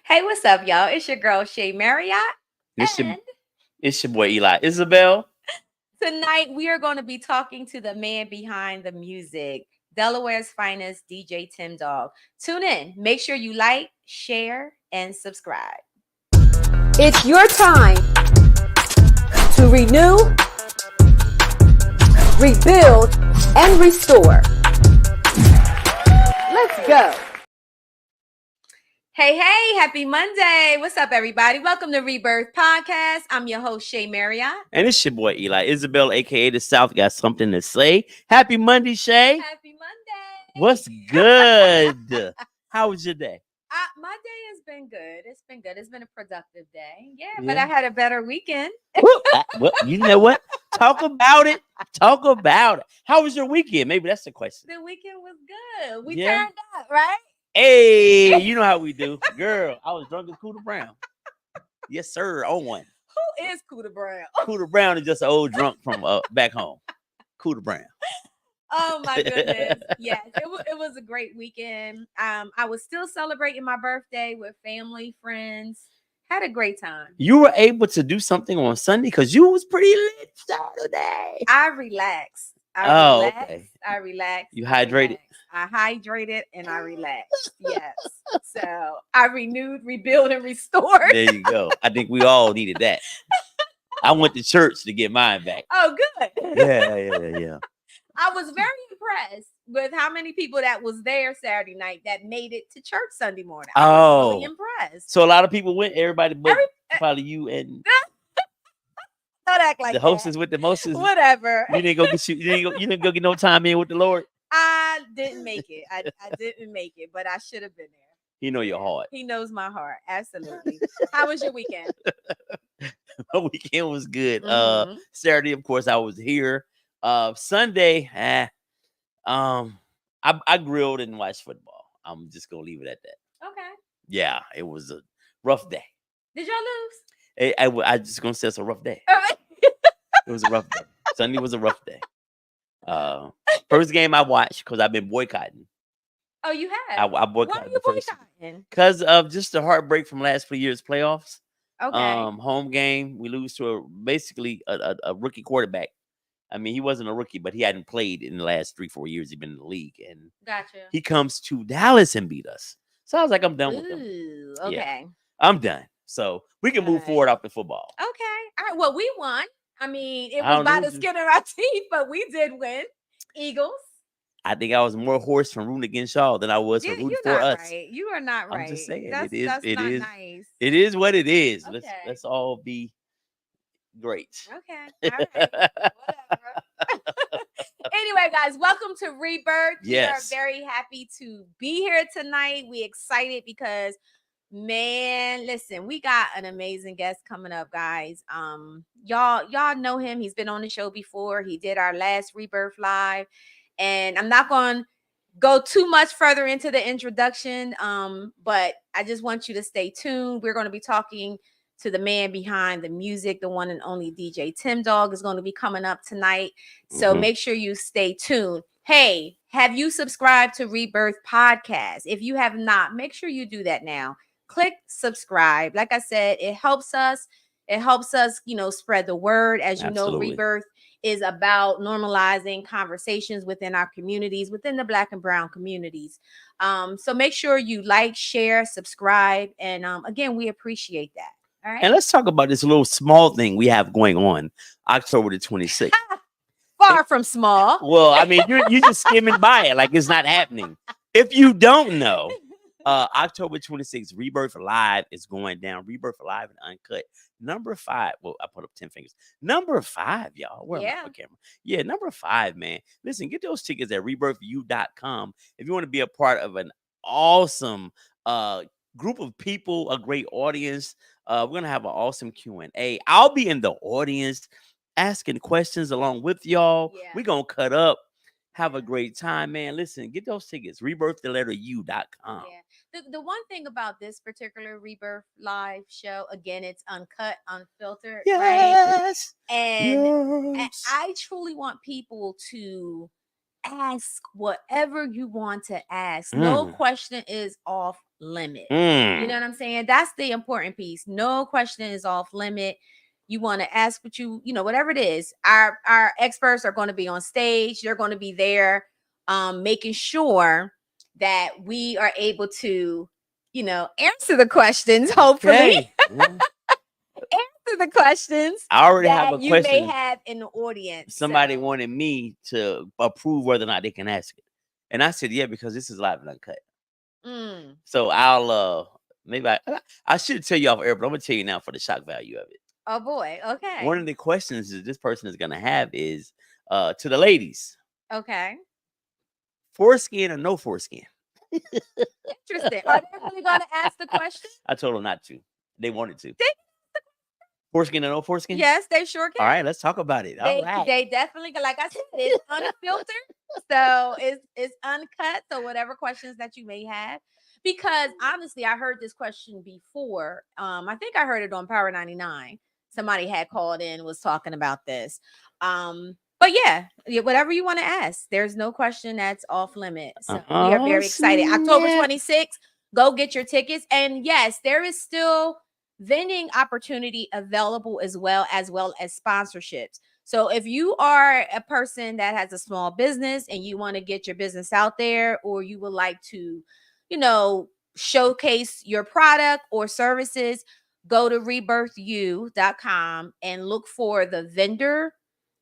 Hey, what's up, y'all? It's your girl Shay Marriott, It's your and it's your boy Eli Isabel. tonight we are going to be talking to the man behind the music, Delaware's finest, DJ Tim Dogg. Tune in. Make sure you like, share, and subscribe. It's your time to renew, rebuild, and restore. Let's go. Hey, happy Monday. What's up, everybody? Welcome to Rebirth Podcast. I'm your host, Shay Marriott. And it's your boy Eli Isabel, aka the South. Got something to say. Happy Monday, Shay. Happy Monday. What's good? How was your day? My day has been good. It's been good. It's been a productive day. Yeah, but I had a better weekend. Well, you know what? Talk about it. Talk about it. How was your weekend? Maybe that's the question. The weekend was good. We Yeah. turned up, right? Hey, you know how we do. Girl, I was drunk as Cooter Brown. Yes, sir. On one. Who is Cooter Brown? Cooter Brown is just an old drunk from back home. Cooter Brown. Oh my goodness. Yes, it was a great weekend. I was still celebrating my birthday with family, friends. Had a great time. You were able to do something on Sunday because you was pretty lit Saturday. I relaxed. Okay. I relaxed. You hydrated? I hydrated and I relaxed. Yes. So I renewed, rebuilt, and restored. There you go. I think we all needed that. I went to church to get mine back. Oh, good. Yeah. I was very impressed with how many people that was there Saturday night that made it to church Sunday morning. I was really impressed. So a lot of people went, everybody but probably you and don't act like the hostess with the mostest. Whatever. You didn't go get you didn't go get no time in with the Lord. I didn't make it. I didn't make it, but I should have been there. He know your heart. He knows my heart. Absolutely. How was your weekend? My weekend was good. Mhm. Saturday, of course, I was here. Sunday, I grilled and watched football. I'm just gonna leave it at that. Okay. Yeah, it was a rough day. Did y'all lose? I just gonna say it's a rough day. All right. It was a rough day. Sunday was a rough day. First game I watched because I've been boycotting. Oh, you have? I boycotted. Why are you boycotting? Because of just the heartbreak from last few years playoffs. Okay. Home game, we lose to basically a rookie quarterback. I mean, he wasn't a rookie, but he hadn't played in the last 3-4 years. He'd been in the league, and Gotcha. he comes to Dallas and beat us. So I was like, I'm done with him. Okay. Yeah, I'm done. So we can move forward off the football. Okay. All right. Well, we won. I mean, it was by the skin of our teeth, but we did win. Eagles. I think I was more horse from rooting against y'all than I was from rooting for us. Right. You are not right. I'm just saying That's it is nice. It is what it is. Okay. Let's all be great. Okay. All right. Whatever. Anyway, guys, welcome to Rebirth. Yes. We are very happy to be here tonight. We excited because, man, listen, we got an amazing guest coming up, guys. Y'all know him. He's been on the show before. He did our last Rebirth Live. And I'm not going to go too much further into the introduction, but I just want you to stay tuned. We're going to be talking to the man behind the music, the one and only DJ Tim Dogg is going to be coming up tonight. So make sure you stay tuned. Hey, have you subscribed to Rebirth Podcast? If you have not, make sure you do that now. Click subscribe. Like I said, it helps us. It helps us, spread the word. As you know, Rebirth is about normalizing conversations within our communities, within the Black and Brown communities. So make sure you like, share, subscribe. And again, we appreciate that. All right. And let's talk about this little small thing we have going on October the 26th. Far from small. Well, I mean, you're just skimming by it like it's not happening. If you don't know, October 26th, Rebirth Live is going down. Rebirth Live and Uncut. Number 5. Well, I put up 10 fingers. Number 5, y'all. Where am I on camera? Yeah, number 5, man. Listen, get those tickets at rebirthu.com if you want to be a part of an awesome group of people, a great audience. We're going to have an awesome Q&A. I'll be in the audience asking questions along with y'all. Yeah. We're going to cut up. Have a great time, man. Listen, get those tickets. rebirthu.com. Yeah. The one thing about this particular Rebirth Live show, again, it's uncut, unfiltered. Yes. Right? And I truly want people to ask whatever you want to ask. No question is off limit. You Mm. know what I'm saying? That's the important piece. No question is off limit. You want to ask what whatever it is. Our experts are going to be on stage. They're going to be there, making sure that we are able to, answer the questions. Hopefully, Okay. Yeah. answer the questions I already have a that you may question. have in the audience. Somebody So, wanted me to approve whether or not they can ask it. And I said, yeah, because this is live and uncut. mm, So I'll maybe I should tell you off air, but I'm gonna tell you now for the shock value of it. oh boy, okay, One of the questions that this person is gonna have is to the ladies, okay, foreskin or no foreskin? interesting. Are they really going to ask the question? I told them not to. They wanted to. Foreskin or no foreskin? Yes, they sure All can. right, let's talk about it. All right. They definitely, like I said, it's unfiltered, so it's uncut. So whatever questions that you may have, because honestly, I heard this question before. I think I heard it on Power 99. Somebody had called in, was talking about this. But yeah, whatever you want to ask, there's no question that's off limit. So we are Oh, very excited. October snap. 26th, go get your tickets. And yes, there is still vending opportunity available as well as sponsorships. So if you are a person that has a small business and you want to get your business out there, or you would like to, showcase your product or services, go to rebirthyou.com and look for the vendor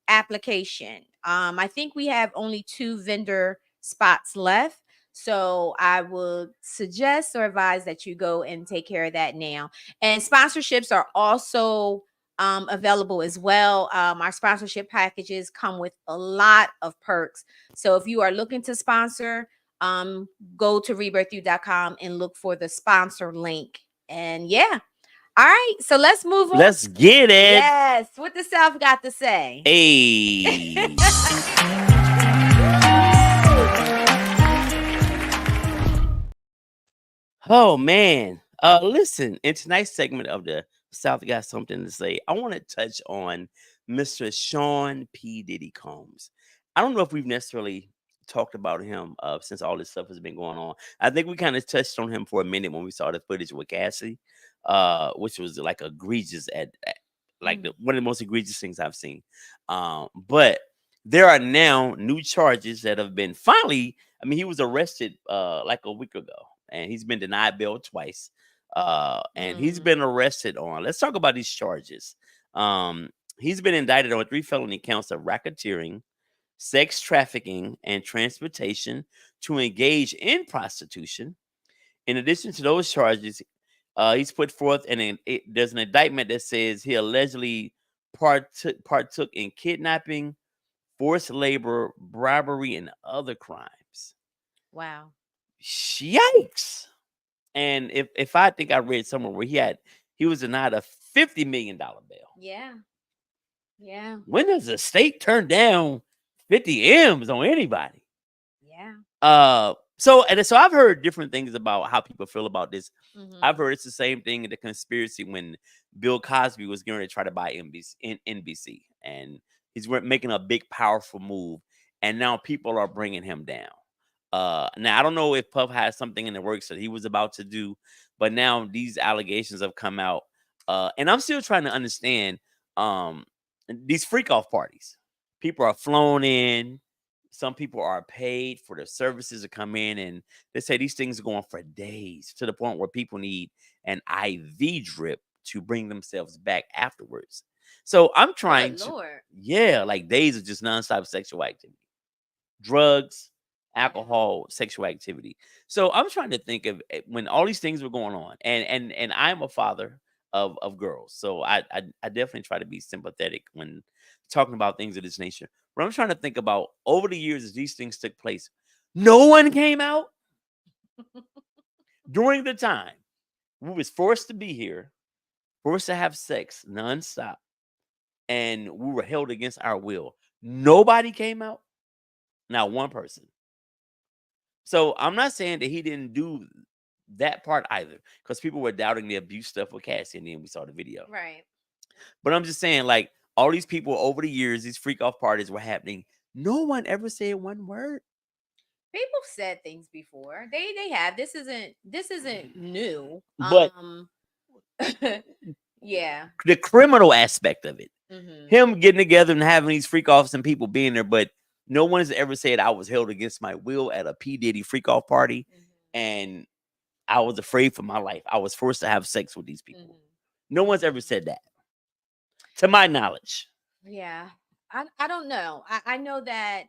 application. I think we have only 2 vendor spots left. So I would suggest or advise that you go and take care of that now. And sponsorships are also available as well. Our sponsorship packages come with a lot of perks. So if you are looking to sponsor, go to rebirthyou.com and look for the sponsor link. And yeah. All right. So let's move on. Let's get it. Yes. What the South got to say? Hey. Oh man. Listen, in tonight's segment of the South got something to say. I want to touch on Mr. Sean P. Diddy Combs. I don't know if we've necessarily talked about him since all this stuff has been going on. I think we kind of touched on him for a minute when we saw the footage with Cassie, which was like egregious like one of the most egregious things I've seen. But there are now new charges that have been finally. I mean, he was arrested like a week ago, and he's been denied bail twice. And he's been arrested on. Let's talk about these charges. He's been indicted on 3 felony counts of racketeering, sex trafficking, and transportation to engage in prostitution. In addition to those charges, he's put forth there's an indictment that says he allegedly partook in kidnapping, forced labor, bribery, and other crimes. Wow. Yikes. And if I think I read somewhere where he was denied a $50 million bail. Yeah. Yeah. When does the state turn down 50 M's on anybody? Yeah. So I've heard different things about how people feel about this. Mhm. I've heard it's the same thing in the conspiracy when Bill Cosby was going to try to buy NBC, and he's making a big, powerful move, and now people are bringing him down. Now I don't know if Puff has something in the works that he was about to do, but now these allegations have come out, and I'm still trying to understand these freak off parties. People are flown in. Some people are paid for the services to come in, and they say these things are going for days to the point where people need an IV drip to bring themselves back afterwards. So I'm trying Good Lord. like days of just nonstop sexual activity, drugs, alcohol, sexual activity. So I'm trying to think of when all these things were going on, and I'm a father of girls, so I definitely try to be sympathetic when talking about things of this nature. But I'm trying to think about over the years as these things took place, no one came out during the time we was forced to be here, forced to have sex nonstop, and we were held against our will. Nobody came out, not one person. So I'm not saying that he didn't do that part either, because people were doubting the abuse stuff with Cassie, and then we saw the video. Right. But I'm just saying, like, all these people over the years, these freak off parties were happening. No one ever said one word. People said things before. They have. This isn't new. But Yeah. the criminal aspect of it, Mm-hmm. him getting together and having these freak offs and people being there, but no one has ever said I was held against my will at a P. Diddy freak off party, and I was afraid for my life. I was forced to have sex with these people. No one's ever said that, to my knowledge. Yeah. I don't know. I know that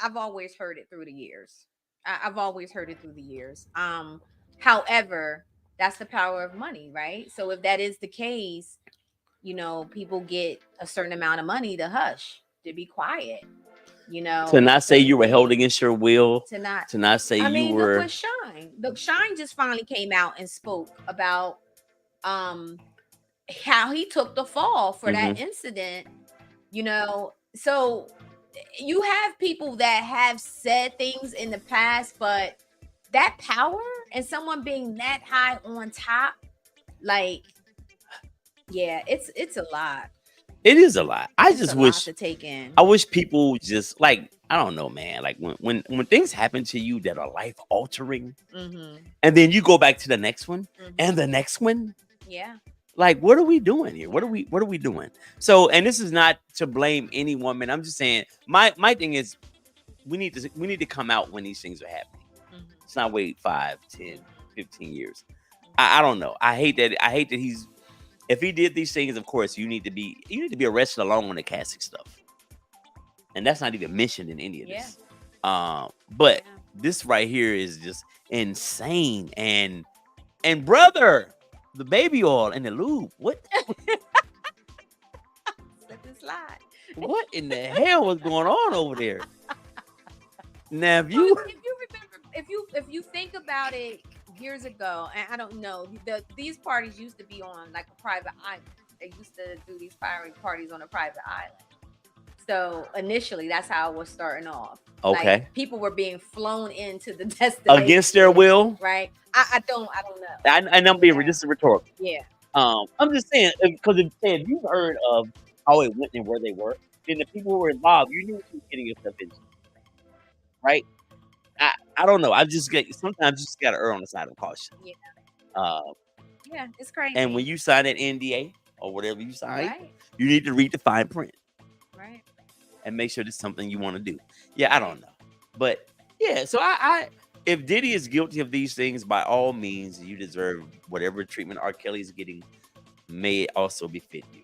I've always heard it through the years. I've always heard it through the years. However, that's the power of money, right? So if that is the case, people get a certain amount of money to hush, to be quiet, To not say certain you were held things, against your will, to not. to not say I you mean, look were. what Shine. Look, Shine just finally came out and spoke about um how he took the fall for that incident. So you have people that have said things in the past, but that power and someone being that high on top, like, yeah, it's a lot. It is a lot. I It's just a lot wish. to take in. I wish people just like, I don't know, man. Like when things happen to you that are life altering, and then you go back to the next one and the next one. Yeah. Like, what are we doing here? What are we doing? So, and this is not to blame any woman. I'm just saying my thing is we need to come out when these things are happening. It's not wait 5, 10, 15 years. I don't know. I hate that he's, if he did these things, of course, you need to be arrested along on the Catholic stuff. And that's not even mentioned in any of this. But this right here is just insane. And brother, the baby oil and the lube. What? Slip and slide. What in the hell was going on over there? Now, if you remember, if you think about it, years ago, and I don't know, these parties used to be on like a private island. They used to do these parties on a private island. So initially, that's how it was starting off. Okay. Like, people were being flown into the destination against their will, right? I don't know. And I'm being just rhetorical. Yeah. I'm just saying, because if you've heard of how it went and where they were, then the people who were involved, you knew what you were getting yourself into, right? I don't know. Sometimes you just got to err on the side of caution. Yeah. Yeah, it's crazy. And when you sign that NDA or whatever you sign, you need to read the fine print, right? And make sure it's something you want to do. Yeah, I don't know, but yeah. So if Diddy is guilty of these things, by all means, you deserve whatever treatment R. Kelly is getting. May it also befit you.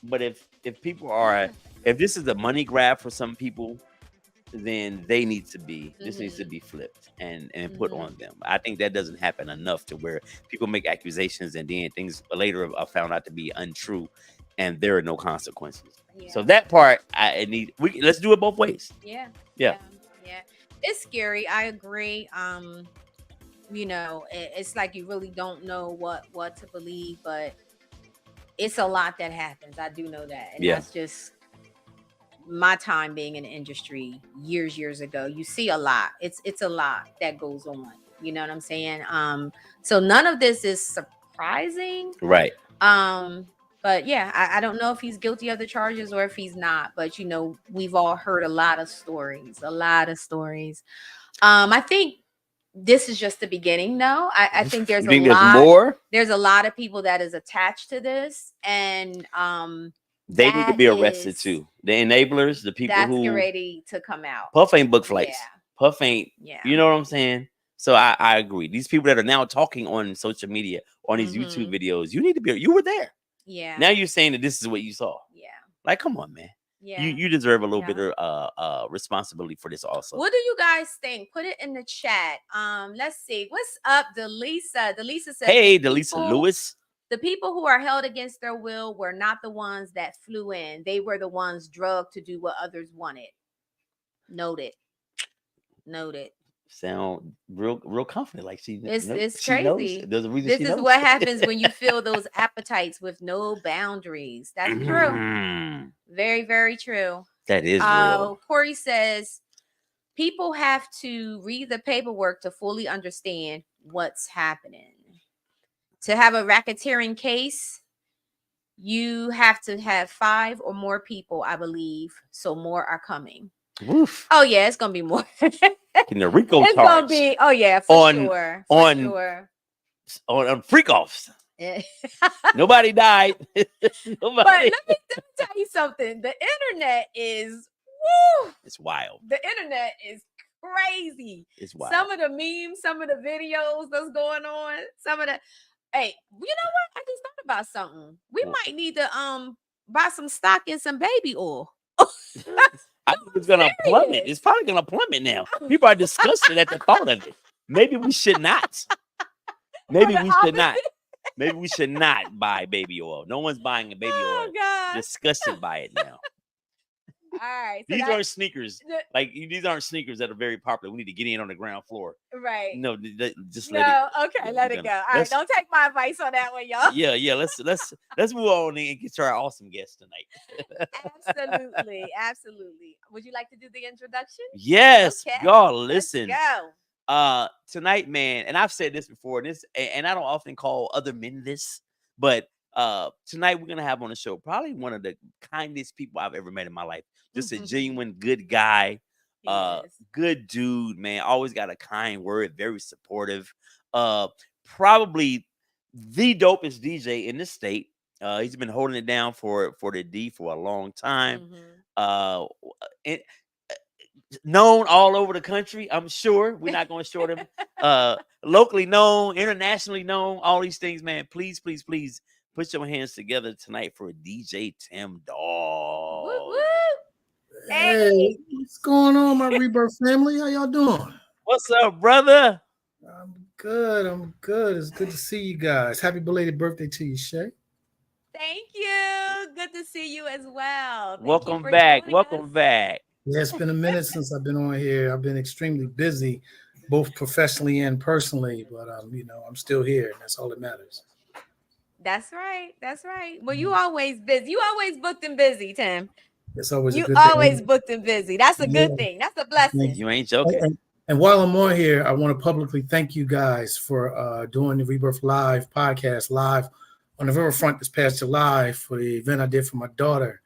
But if people are, if this is a money grab for some people, then they need to be, this needs to be flipped and put on them. I think that doesn't happen enough to where people make accusations and then things later are found out to be untrue and there are no consequences. So that part let's do it both ways. Yeah. Yeah. It's scary. I agree. It's like you really don't know what to believe, but it's a lot that happens. I do know that. And that's just my time being in the industry years ago. You see a lot. It's a lot that goes on. You know what I'm saying? So none of this is surprising. Right. But yeah, I don't know if he's guilty of the charges or if he's not. But we've all heard a lot of stories. I think this is just the beginning. No, I think there's a lot more. There's a lot of people that is attached to this, and they need to be arrested too. The enablers, the people who ready to come out. Puff ain't book flights. Puff ain't. You know what I'm saying? So I agree. These people that are now talking on social media, on these YouTube videos, you need to be. You were there. Yeah. Now you're saying that this is what you saw. Yeah. Like, come on, man. Yeah. You deserve a little bit of responsibility for this also. What do you guys think? Put it in the chat. Let's see. What's up, Delisa? Delisa says, hey, Delisa Lewis. The people who are held against their will were not the ones that flew in. They were the ones drugged to do what others wanted. Noted. Sound real confident, like it's she crazy. Knows. There's a reason this she is knows. What happens when you feel those appetites with no boundaries. That's true. Very, very true. That is real. Corey says people have to read the paperwork to fully understand what's happening. To have a racketeering case, you have to have 5 or more people, I believe. So more are coming. Woof. Oh yeah, it's gonna be more. in the Rico It's gonna charge be, oh yeah, for on sure. For on sure. on freak offs. Yeah. Nobody died. But Nobody. let me tell you something. The internet is It's wild. the internet is crazy. It's wild. Some of the memes, some of the videos that's going on, some of the hey, you know what? I just thought about something. We might need to buy some stock in some baby oil. I think it's gonna plummet. serious. It's probably gonna plummet now. People are disgusted at the thought of it. Maybe we should not. Maybe the we should not. opposite. Maybe we should not buy baby oil. No one's buying a baby Oh oil. God. Disgusted by it now. All right. So These that- aren't sneakers. Like these aren't sneakers that are very popular. We need to get in on the ground floor. right. No, just No, let it. okay, Yeah, let we're it gonna- go. All right, let's- don't take my advice on that one, y'all. Yeah. Let's move on and get to our awesome guest tonight. Absolutely, absolutely. Would you like to do the introduction? Yes, Okay, y'all. Let's Listen. go. Tonight, man, and I've said this before, and I don't often call other men this, but tonight we're gonna have on the show probably one of the kindest people I've ever met in my life. Just a genuine good guy, Yes. good dude, man. Always got a kind word, very supportive. Probably the dopest DJ in the state. He's been holding it down for the D for a long time. Mhm. And, known all over the country, I'm sure. We're not going to short him. Locally known, internationally known, all these things, man. Please put your hands together tonight for DJ Tim Dogg. Woo, woo. Hey, what's going on, my Rebirth family? How y'all doing? What's up, brother? I'm good. It's good to see you guys. Happy belated birthday to you, Shay. Thank you. Good to see you as well. Thank you Welcome for back. joining Welcome us. back. Yeah, it's been a minute since I've been on here. I've been extremely busy, both professionally and personally, but I'm still here, and that's all that matters. That's right. That's right. Well, you always busy. You always booked and busy, Tim. It's always a You good always thing. booked and busy. That's a good thing. That's a blessing. You ain't joking. And while I'm on here, I want to publicly thank you guys for doing the Rebirth Live podcast live on the riverfront this past July for the event I did for my daughter.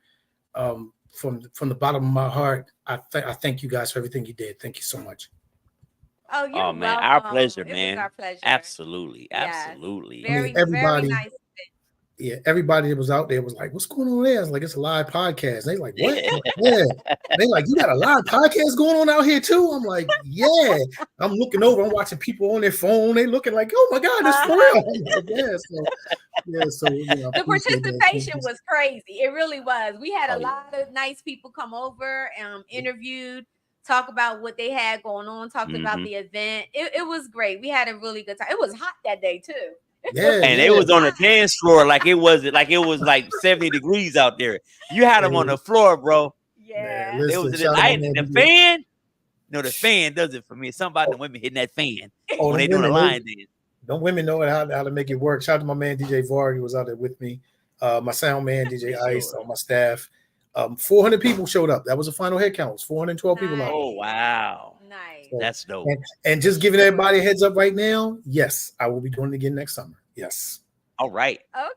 From the bottom of my heart, I thank you guys for everything you did. Thank you so much. Oh, you're Oh man, our welcome. pleasure, It was man. our pleasure. Absolutely. Yes. Absolutely. Very, everybody- very nice. Yeah, everybody that was out there was like, "What's going on there?" I was like, "It's a live podcast." And they like, "What?" I'm like, yeah. They like, "You got a live podcast going on out here too?" I'm like, "Yeah." I'm looking over. I'm watching people on their phone. They looking like, "Oh my God, it's for real." I'm like, So The participation was crazy. It really was. We had a lot of nice people come over, interviewed, talk about what they had going on, talked about the event. It was great. We had a really good time. It was hot that day too. Yeah, And it was on the dance floor like it was like 70 degrees out there. You had them on the floor, bro. Yeah. Man, listen, The shout out to fan. man. No, the fan does it for me. Something about the women hitting that fan Oh, when the they doing a women, line dance. Don't women know how to make it work? Shout out to my man DJ Varg, who was out there with me. My sound man DJ Ice, on my staff. 400 people showed up. That was the final head count. It was 412 people out there. Oh wow. Nice. So, That's dope. and just giving everybody a heads up right now. Yes, I will be doing it again next summer. Yes. All right. Okay.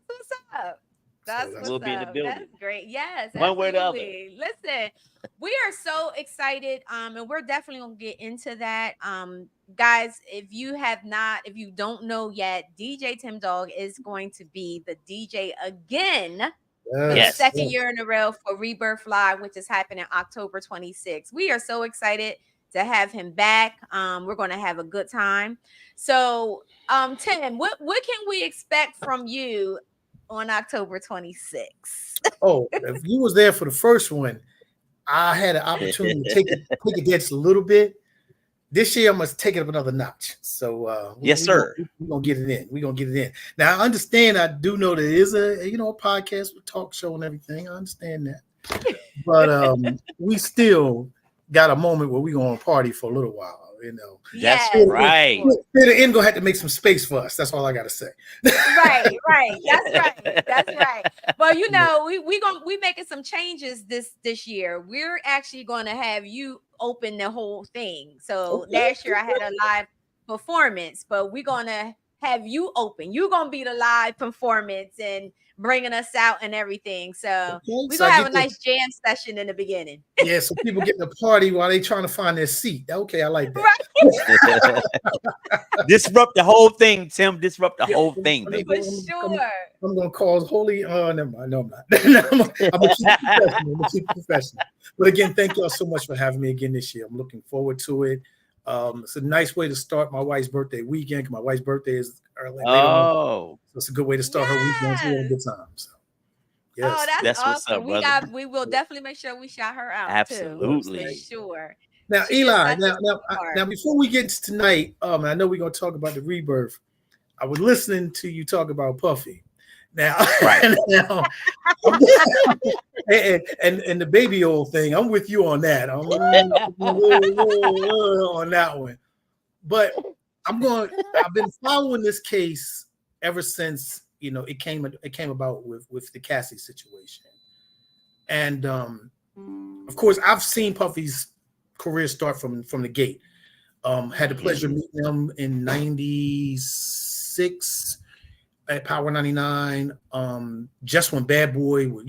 What's up? That's what's we'll be in the up. building. That's great. Yes. One way or the other. absolutely. Listen, we are so excited. And we're definitely gonna get into that. Guys, if you don't know yet, DJ Tim Dogg is going to be the DJ again for the Yes. second year in a row for Rebirth Live, which is happening October 26th. We are so excited to have him back. We're going to have a good time. So, Tim, what can we expect from you on October 26th? Oh, if you was there for the first one, I had an opportunity to take it just a little bit. This year, I must take it up another notch. So, yes, sir. We're gonna get it in. We're gonna get it in. Now, I understand. I do know there is a podcast with talk show and everything. I understand that, but we still got a moment where we're gonna party for a little while. That's Yes, right. The end gonna have to make some space for us. That's all I gotta say. Right. That's right. Well, we making some changes this year. We're actually going to have you open the whole thing. So last year I had a live performance, but we're going to have you open. You gonna be the live performance and bringing us out and everything. So Okay, we're so I gonna have get a nice jam session in the beginning. yeah, so people get in the party while they trying to find their seat. Okay, I like that. Right. Disrupt the whole thing, Tim. Disrupt the Yeah, whole thing, For baby. sure. I'm gonna cause holy. Never mind. No, I'm not. I'm gonna keep it professional. I'm gonna keep it professional. But again, thank y'all so much for having me again this year. I'm looking forward to it. It's a nice way to start my wife's birthday weekend. 'Cause my wife's birthday is early later on. Oh, So it's a good way to start her weekend. So we have a Yes. good time. So Oh, yes. that's that's what's awesome. up, brother. We will definitely make sure we shout her out too. For Absolutely. sure. Now, She is Eli. such a sweetheart. Now, before we get to tonight, I know we're gonna talk about the rebirth. I was listening to you talk about Puffy. Now, Right. now and the baby old thing. I'm with you on that. I'm on that one. But I've been following this case ever since it came about with the Cassie situation. And of course, I've seen Puffy's career start from the gate. Had the pleasure of meeting him in '96 at Power 99. Just when Bad Boy, with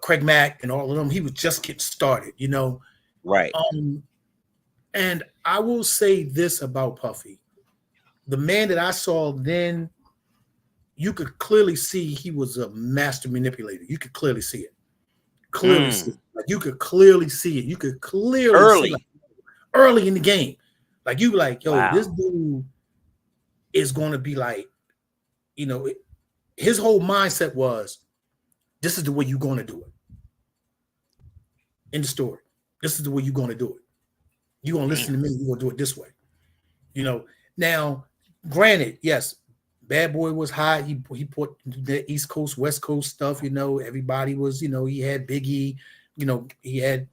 Craig Mack and all of them, he was just getting started, Right. And I will say this about Puffy: the man that I saw then, you could clearly see he was a master manipulator. You could clearly see it. See it. Like you could clearly see it. You could clearly see early in the game. Like you like, yo, this dude is going to be like, his whole mindset was, this is the way you're going to do it. In the story. This is the way you're going to do it. You're going to listen to me. You're going to do it this way. Now, granted, yes, Bad Boy was hot. He put the East Coast, West Coast stuff, everybody was, he had Biggie, he had,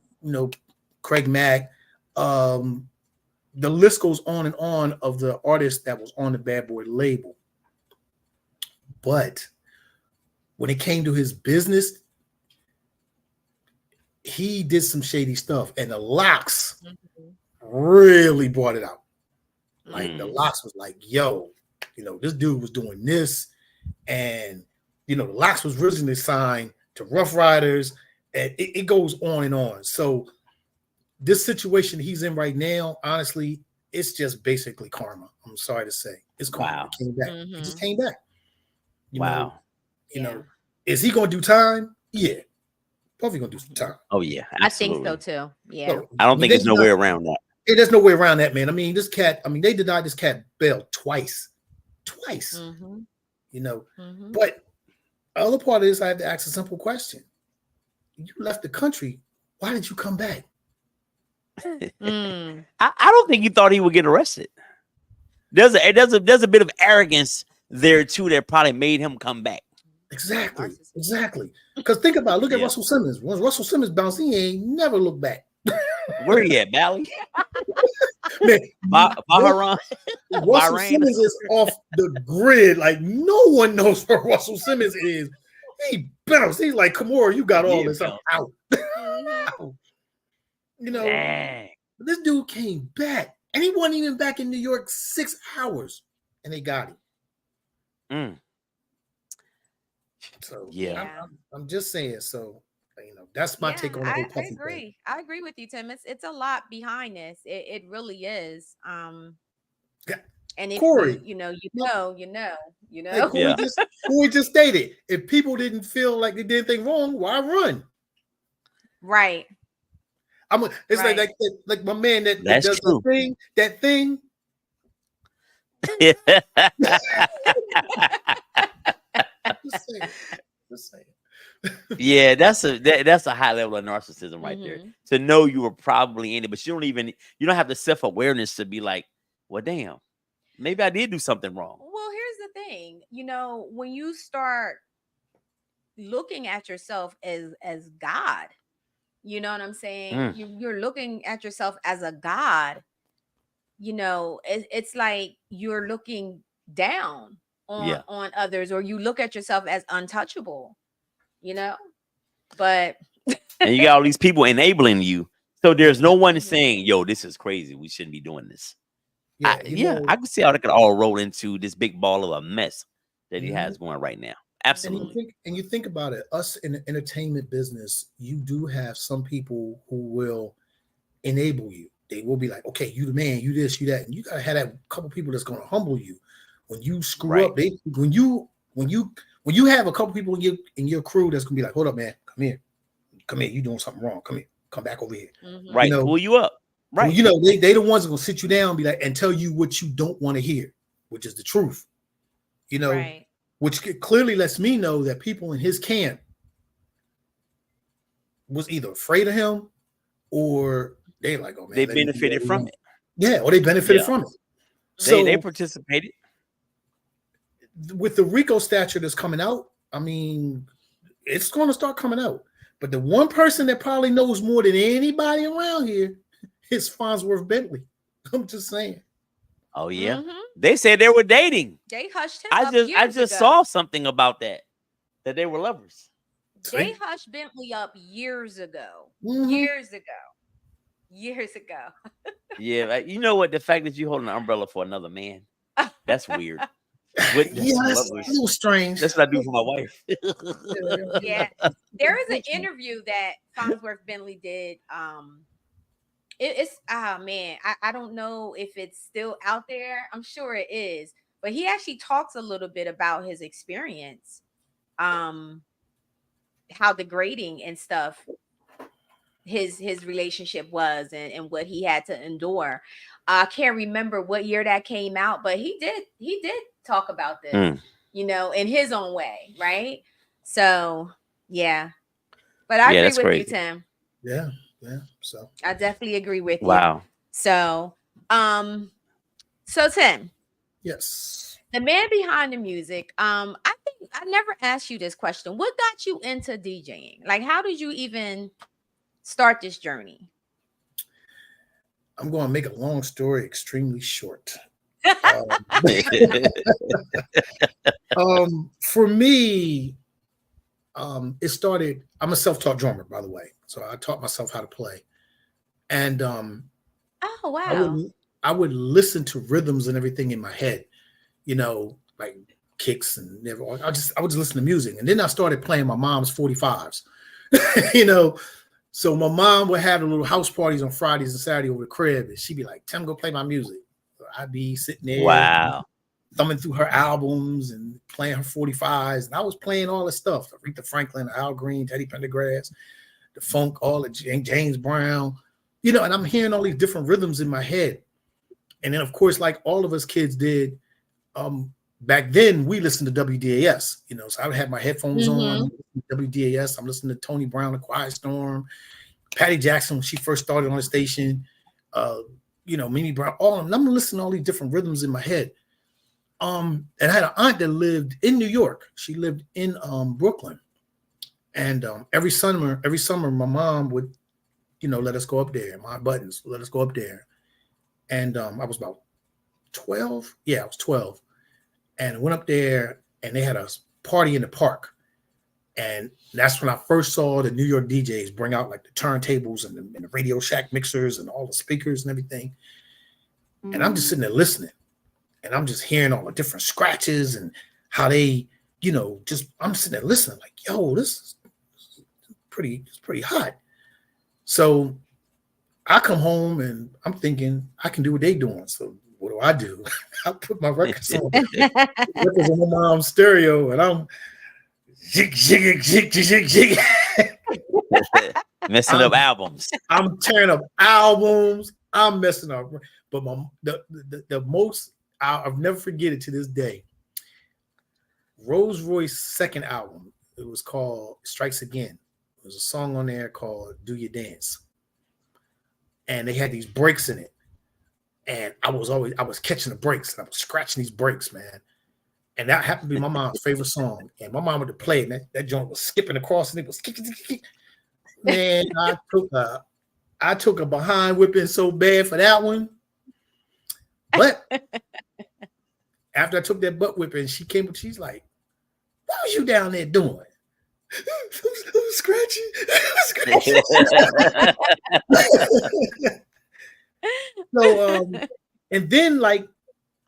Craig Mack. The list goes on and on of the artists that was on the Bad Boy label. But when it came to his business, he did some shady stuff, and the Locks really brought it out. Like the Locks was like, yo, this dude was doing this, and the Locks was originally signed to Rough Riders, and it goes on and on. So this situation he's in right now, honestly, it's just basically karma. I'm sorry to say, it's karma. Wow. It came back. It just came back. Is he gonna do time? Yeah, Puffy gonna do some time. Oh yeah, absolutely. I think so too. Yeah, So, I don't think there's no way around that. There's no way around that, man. I mean, this cat. I mean, they denied this cat bail twice. But the other part is I have to ask a simple question: you left the country. Why did you come back? I don't think he thought he would get arrested. There's a bit of arrogance there too that probably made him come back. Exactly. Because think about it. Look at Russell Simmons. Once Russell Simmons bounced, he ain't never looked back. Where he at, Bally? Man, Bahrain. Russell Simmons is off the grid. Like no one knows where Russell Simmons is. He bounced. He's like, Kimura, you got all this. I'm out. Dang. This dude came back, and he wasn't even back in New York 6 hours, and they got him. So I'm just saying. So that's my take on the whole Puffy I agree. thing. I agree with you, Tim. It's a lot behind this. It really is. And if Corey, you know. Hey, Corey just stated, if people didn't feel like they did anything wrong, why run? Right. It's right. like my man that does true. that thing. Just saying. Yeah, that's a high level of narcissism right there. To know you were probably in it, but you don't have the self-awareness to be like, well, damn, maybe I did do something wrong. Well, here's the thing, when you start looking at yourself as God, you know what I'm saying? You're looking at yourself as a God. It's like you're looking down on others, or you look at yourself as untouchable. But and you got all these people enabling you, so there's no one saying, yo, this is crazy, we shouldn't be doing this. I can see how they could all roll into this big ball of a mess that he Mhm. has going right now. And Absolutely. you think about it, us in the entertainment business, you do have some people who will enable you. They will be like, okay, you the man, you this, you that, and you gotta have that couple people that's gonna humble you. When you screw Right. up, when you have a couple people in your crew that's gonna be like, hold up, man, come here, you doing something wrong. Come here, come back over here. Mhm. Right. Pull you up. Right. You know, they the ones that gonna sit you down and be like and tell you what you don't want to hear, which is the truth. You know, Right. which clearly lets me know that people in his camp was either afraid of him or they like, oh man, They benefited from it. Yeah, or they benefited from it. So They participated. With the Rico stature that's coming out, I mean, it's going to start coming out. But the one person that probably knows more than anybody around here is Farnsworth Bentley. I'm just saying. Oh yeah, Mhm. they said they were dating. They hushed him I up just years ago. saw something about that they were lovers. They hushed Bentley up years ago. Mhm. Years ago. Yeah, you know what? The fact that you holding an umbrella for another man, that's weird. That's a little strange. That's what I do for my wife. Yeah. There is an interview that Farnsworth Bentley did. It's man, I don't know if it's still out there. I'm sure it is, but he actually talks a little bit about his experience, how degrading and stuff his relationship was and what he had to endure. I can't remember what year that came out, but he did talk about this, you know, in his own way, right? So yeah. But I agree with crazy. you, Tim. Yeah. So I definitely agree with you. Wow. So Tim. Yes. The man behind the music. I think I never asked you this question. What got you into DJing? Like, how did you even start this journey? I'm going to make a long story extremely short. For me, it started. I'm a self-taught drummer, by the way, so I taught myself how to play. And oh wow, I would listen to rhythms and everything in my head, you know, like kicks and I would just listen to music, and then I started playing my mom's 45s, you know. So my mom would have the little house parties on Fridays and Saturdays over the crib, and she'd be like, "Tim, go play my music." So I'd be sitting there, wow, thumbing through her albums and playing her 45s, and I was playing all the stuff: Aretha Franklin, Al Green, Teddy Pendergrass, the funk, all the James Brown, you know. And I'm hearing all these different rhythms in my head, and then of course, like all of us kids did, back then we listened to WDAS, you know. So I would have my headphones on, WDAS. I'm listening to Tony Brown, The Quiet Storm, Patty Jackson when she first started on the station, you know, Mimi Brown, all of them. I'm listening to all these different rhythms in my head. And I had an aunt that lived in New York. She lived in Brooklyn. And every summer, my mom would, you know, let us go up there. My buttons, let us go up there. And I was about 12. Yeah, I was 12. And I went up there and they had a party in the park. And that's when I first saw the New York DJs bring out like the turntables and the Radio Shack mixers and all the speakers and everything. And I'm just sitting there listening. And I'm just hearing all the different scratches and how they, you know, I'm sitting there listening like, yo, this is pretty hot. So I come home and I'm thinking I can do what they doing. So what do? I put my records on my mom's stereo and I'm jig. Messing up albums. I'm tearing up albums. I'm messing up. But the most I'll never forget it to this day. Rose Royce's second album. It was called Strikes Again. There's a song on there called Do You Dance. And they had these breaks in it. And I was catching the breaks and I was scratching these breaks, man. And that happened to be my mom's favorite song. And my mom would play it, and that joint was skipping across and it was kicking. Man, I took a behind whipping so bad for that one. But after I took that butt whipping, she came up, she's like, what was you down there doing? I was scratching. So And then like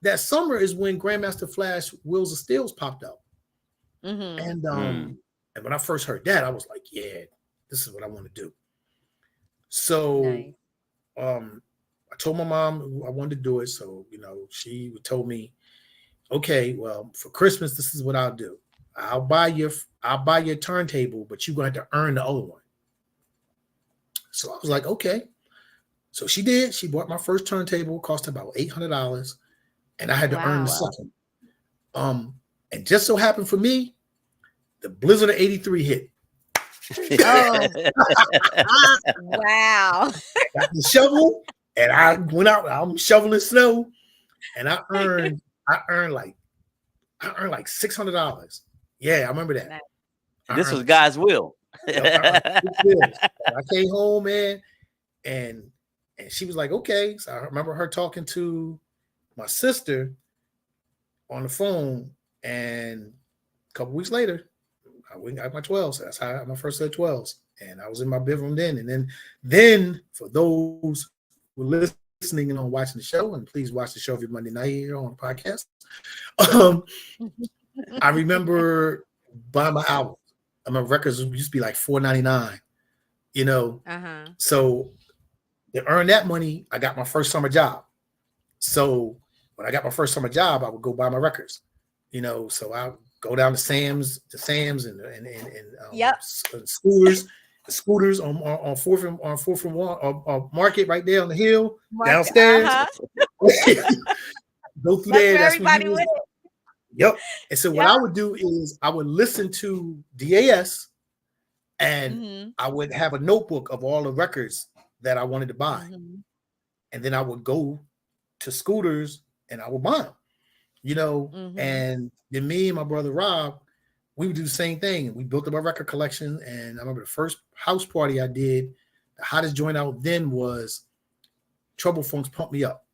that summer is when Grandmaster Flash Wheels of Steels popped out. Mm-hmm. And when I first heard that, I was like, yeah, this is what I want to do. So Nice. I told my mom I wanted to do it. So, you know, she told me, okay, well, for Christmas, this is what I'll do. I'll buy your turntable, but you're going to have to earn the other one. So I was like, okay. So she did. She bought my first turntable, cost about $800, and I had to earn the second. And just so happened for me, the Blizzard of '83 hit. Oh. Wow. Got the shovel, and I went out. I'm shoveling snow, and I earned like $600. Yeah, I remember that. This was God's will. I came home, man, and she was like, okay. So I remember her talking to my sister on the phone, and a couple weeks later, I went and got my 12s. That's how I got my first set of 12s. And I was in my bedroom then. And then for those who are listening and on watching the show, and please watch the show every Monday night here on the podcast. I remember buying my album. My records used to be like $4.99, you know. So to earn that money, I got my first summer job. So when I got my first summer job, I would go buy my records, you know. So I go down to Sam's and scooters on Fourth and One Market right there on the hill downstairs. Go through there. That's everybody with it. Yep. And so what I would do is I would listen to DAS, and I would have a notebook of all the records that I wanted to buy, and then I would go to Scooters and I would buy them, you know. And then me and my brother Rob, we would do the same thing. We built up our record collection, and I remember the first house party I did, the hottest joint out then was Trouble Funk's "Pump Me Up."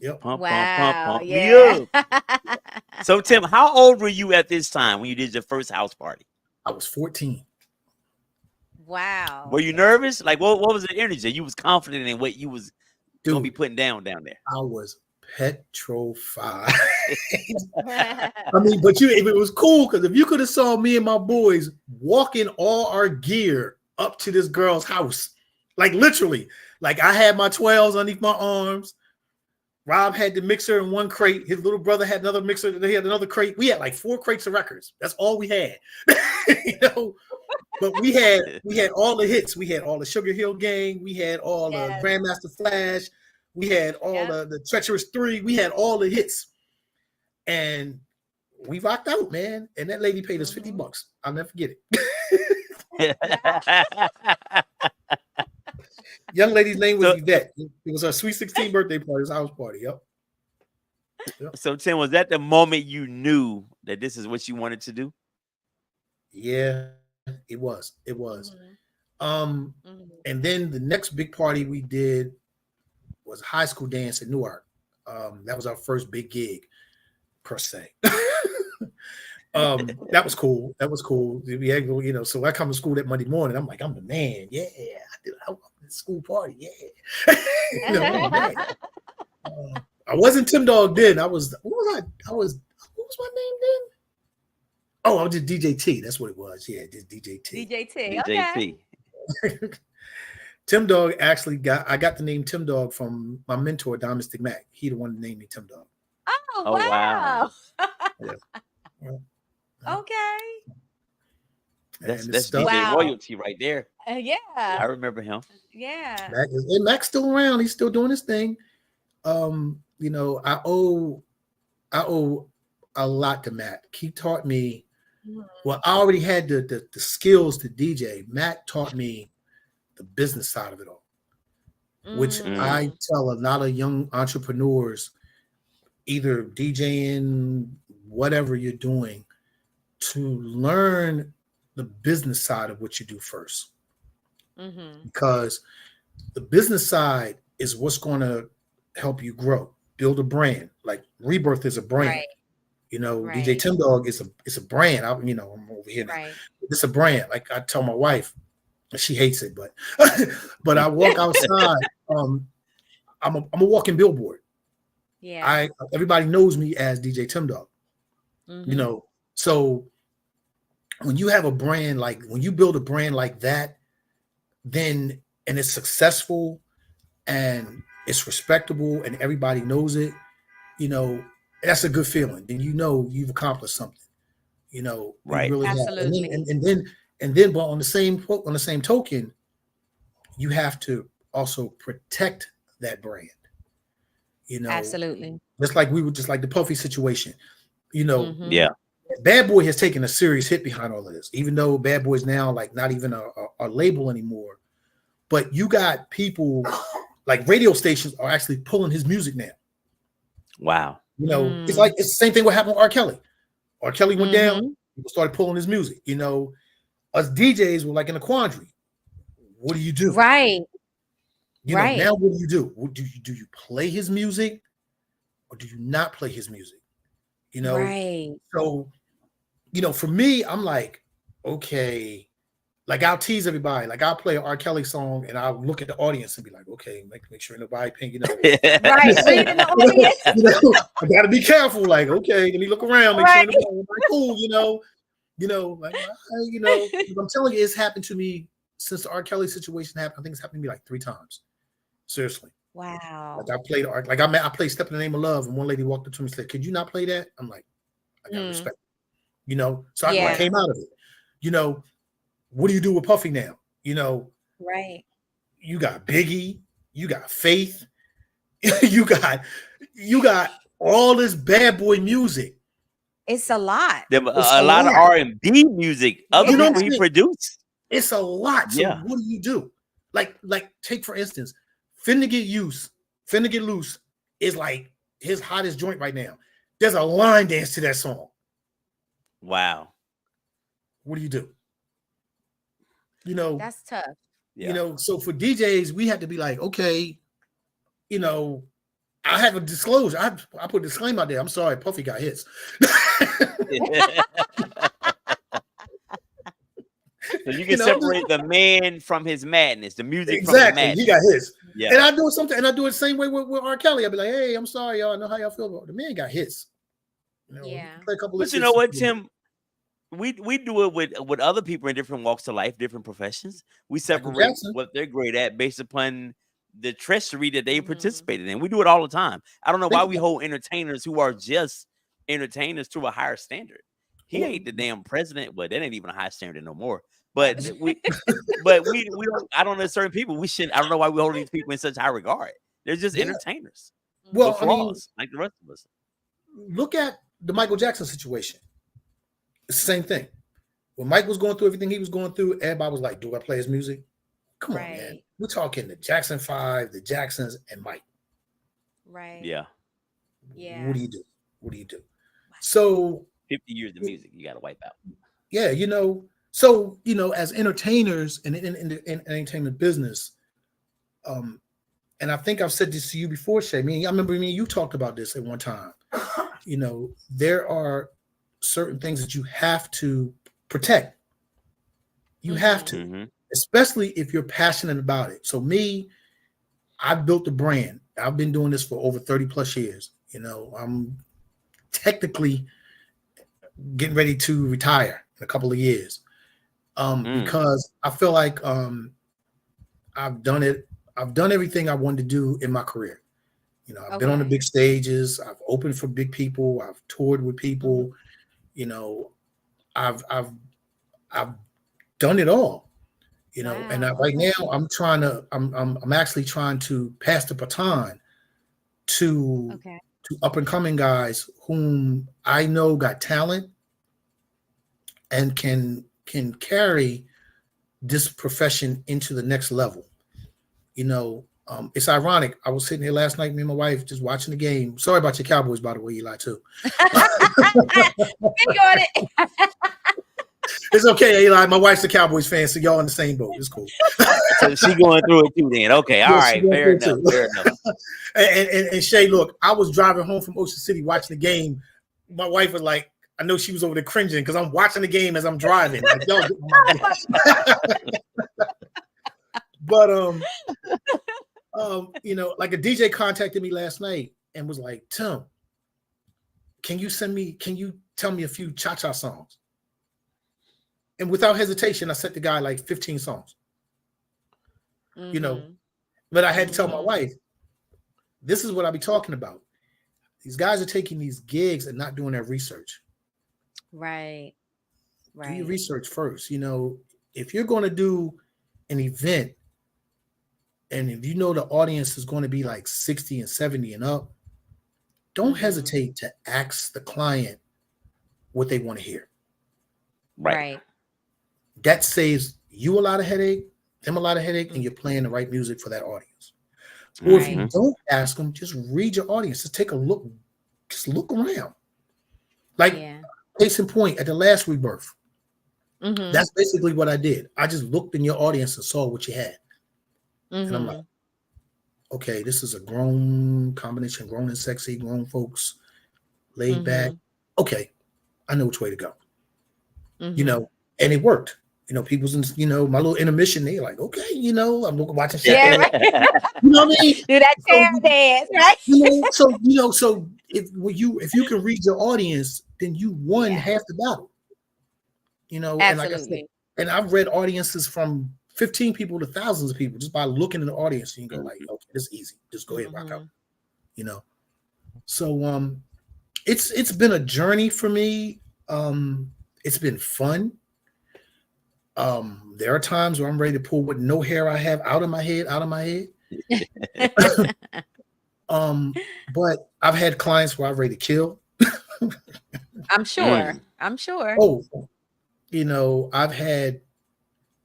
Yep. Pump me up. So Tim, how old were you at this time when you did your first house party? I was 14. Wow. Were you nervous? Like what was the energy? You was confident in what you was gonna be putting down there. I was petrified. I mean, but it was cool because if you could have saw me and my boys walking all our gear up to this girl's house, like literally, like I had my 12s underneath my arms. Rob had the mixer in one crate. His little brother had another mixer. They had another crate. We had like 4 crates of records. That's all we had, you know. But we had all the hits. We had all the Sugar Hill Gang. We had all the Grandmaster Flash. We had all the Treacherous 3. We had all the hits, and we rocked out, man. And that lady paid us $50. I'll never forget it. Young lady's name was Yvette. It was her sweet 16 birthday party. It was a house party. Yep. So Tim, was that the moment you knew that this is what you wanted to do? Yeah, it was. It was. And then the next big party we did was a high school dance in Newark. That was our first big gig, per se. That was cool. That was cool. We had, you know, so I come to school that Monday morning. I'm like, I'm the man. Yeah, I did a school party. Yeah. You know, I'm the man. I wasn't Tim Dogg then. I was what was my name then? Oh, I was just DJ T. That's what it was. Yeah, just DJ T. DJ T. DJ T. Tim Dogg actually I got the name Tim Dogg from my mentor, Domestic Mac. He the one that named me Tim Dogg. Oh wow. Yeah. Okay. That's DJ royalty right there. Yeah. I remember him. Yeah. Mac's still around. He's still doing his thing. You know, I owe a lot to Mac. He taught me. Well, I already had the skills to DJ. Mac taught me the business side of it all, which I tell a lot of young entrepreneurs, either DJing, whatever you're doing, to learn the business side of what you do first. Because the business side is what's going to help you grow, build a brand. Like Rebirth is a brand. Right. You know, DJ Tim Dogg is a brand. I'm over here now. Right. It's a brand. Like I tell my wife, she hates it, but but I walk outside. I'm a walking billboard. Yeah. Everybody knows me as DJ Tim Dogg. Mm-hmm. You know, so when you have a brand like, when you build a brand like that, then and it's successful and it's respectable and everybody knows it, you know, that's a good feeling. Then you know you've accomplished something. You know, Right. you really have. Absolutely. And then, but on the same token, you have to also protect that brand. You know, Absolutely. just like the Puffy situation. You know, Mhm. Yeah. Bad Boy has taken a serious hit behind all of this, even though Bad Boy is now like not even a label anymore. But you got people like radio stations are actually pulling his music now. Wow. You know, it's the same thing what happened with R. Kelly. R. Kelly went down, people started pulling his music. You know, us DJs were like in a quandary. What do you do? Right. You know, now what do you do? Do you play his music or do you not play his music? You know, so, you know, for me, I'm like, okay, like I'll tease everybody. Like I'll play an R. Kelly song and I'll look at the audience and be like, okay, make sure nobody paying, you know. Right, reading the audience. You know, I gotta be careful. Like, okay, let me look around, make sure everybody's cool, you know. Like, you know, I'm telling you, it's happened to me since the R. Kelly situation happened. I think it's happened to me like 3 times. Seriously. Wow. Like I played art, like I played Step in the Name of Love, and one lady walked up to me and said, could you not play that? I'm like, I got respect. You know, so I came out of it. You know, what do you do with Puffy now? You know, you got Biggie, you got Faith, you got all this Bad Boy music. It's a lot. A lot of R&B music. Other people he produced. It's a lot. So what do you do? Like take for instance, Finna Get Loose is like his hottest joint right now. There's a line dance to that song. Wow. What do you do? You know, that's tough. You know, so for DJs, we have to be like, okay, you know, I have a disclosure. I put a disclaimer out there. I'm sorry, Puffy got hits. So you can separate the man from his madness, the music from the madness. He got hits. Yeah. And I do something, and I do it the same way with R. Kelly. I'll be like, hey, I'm sorry, y'all. I know how y'all feel about it. The man got hits. You know, play a couple but you know what, Tim? We do it with other people in different walks of life, different professions. We separate what they're great at based upon the treachery that they participated in. We do it all the time. I don't know why we hold entertainers who are just entertainers to a higher standard. He ain't the damn president. Well, that ain't even a high standard no more. But we don't, I don't know certain people. I don't know why we hold these people in such high regard. They're just entertainers. Well, flaws, I mean, like the rest of us. Look at the Michael Jackson situation. It's the same thing. When Mike was going through everything he was going through, everybody was like, do I play his music? Come on, man. We're talking the Jackson 5, the Jacksons, and Mike. Right. Yeah. What do you do? What do you do? So 50 years of music, you got to wipe out. Yeah, you know. So, you know, as entertainers in the entertainment business, and I think I've said this to you before, Shay. I remember you talked about this at one time. You know, there are certain things that you have to protect. You have to, especially if you're passionate about it. So I've built a brand. I've been doing this for over 30 plus years. You know, I'm technically getting ready to retire in a couple of years. Because I feel like I've done it. I've done everything I wanted to do in my career. You know, I've been on the big stages. I've opened for big people. I've toured with people. You know, I've done it all. You know, and right now I'm actually trying to pass the baton to up and coming guys whom I know got talent and can carry this profession into the next level. You know, it's ironic. I was sitting here last night, me and my wife, just watching the game. Sorry about your Cowboys, by the way, Eli, too. It's okay, Eli. My wife's a Cowboys fan, so y'all in the same boat. It's cool. So she going through it too then. Okay, all right, fair enough. And Shay, look, I was driving home from Ocean City watching the game. My wife was like, I know she was over there cringing because I'm watching the game as I'm driving. Like, but You know, like a DJ contacted me last night and was like, Tim, can you tell me a few cha-cha songs? And without hesitation, I sent the guy like 15 songs. You know, but I had to tell my wife, this is what I be talking about. These guys are taking these gigs and not doing their research. Right. Do your research first. You know, if you're going to do an event and if you know the audience is going to be like 60 and 70 and up, don't hesitate to ask the client what they want to hear. Right. That saves you a lot of headache, them a lot of headache, and you're playing the right music for that audience. Or if you don't ask them, just read your audience. Just take a look. Just look around. Like, case in point, at the last Rebirth, that's basically what I did. I just looked in your audience and saw what you had. And I'm like, okay, this is a grown combination, grown and sexy, grown folks, laid back. Okay, I know which way to go. You know, and it worked. You know, people's, you know, my little intermission, they're like, okay, you know, I'm watching shit. Yeah, right. You know what I mean? Do that chair dance, right? You know, so if you can read your audience, then you won half the battle. You know, and like I said, and I've read audiences from 15 people to thousands of people just by looking in the audience. And you go like, okay, this is easy. Just go ahead and rock out. You know, so it's been a journey for me. It's been fun. There are times where I'm ready to pull what no hair I have out of my head. But I've had clients where I'm ready to kill. I'm sure. Oh, you know, I've had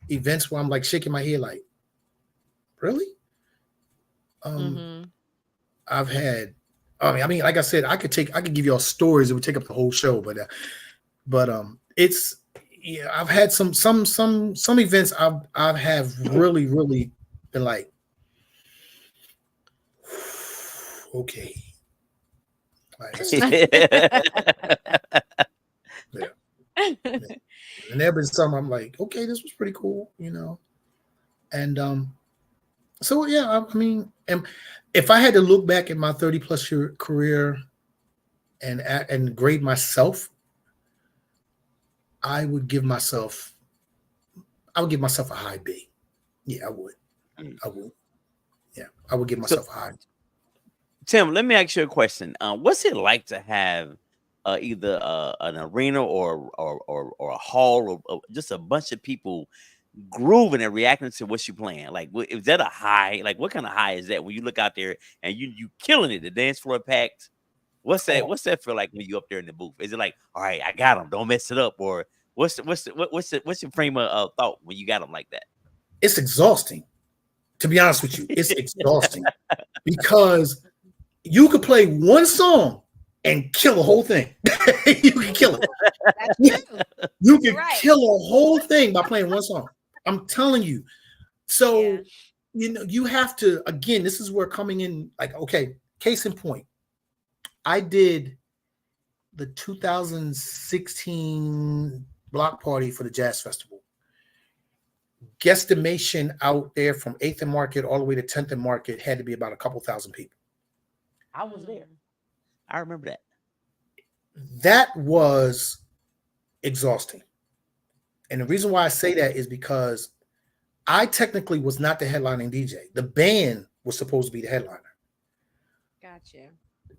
events where I'm like shaking my head, like, really? I've had, I mean, like I said, I could give you all stories that would take up the whole show, but it's, yeah, I've had some events I've have really been like, okay. Yeah. And there have been some I'm like, okay, this was pretty cool, you know. And so yeah, I mean, and if I had to look back at my 30+ year career and grade myself, I would give myself a high B. Yeah, I would. Yeah, I would give myself a high B. Tim, let me ask you a question. What's it like to have either an arena or a hall or just a bunch of people grooving and reacting to what you're playing? Like, is that a high? Like, what kind of high is that when you look out there and you killing it? The dance floor packed. What's that? What's that feel like when you up there in the booth? Is it like, all right, I got them, don't mess it up, or what's your frame of thought when you got them like that? It's exhausting. To be honest with you, it's exhausting because you could play one song and kill the whole thing. You can kill it. That's true. You can kill a whole thing by playing one song. I'm telling you. So, you know, you have to, again, this is where coming in, like, okay, case in point. I did the 2016 block party for the Jazz Festival. Guesstimation out there from 8th and Market all the way to 10th and Market had to be about a couple thousand people. I was there. I remember that. That was exhausting. And the reason why I say that is because I technically was not the headlining DJ. The band was supposed to be the headliner. Gotcha.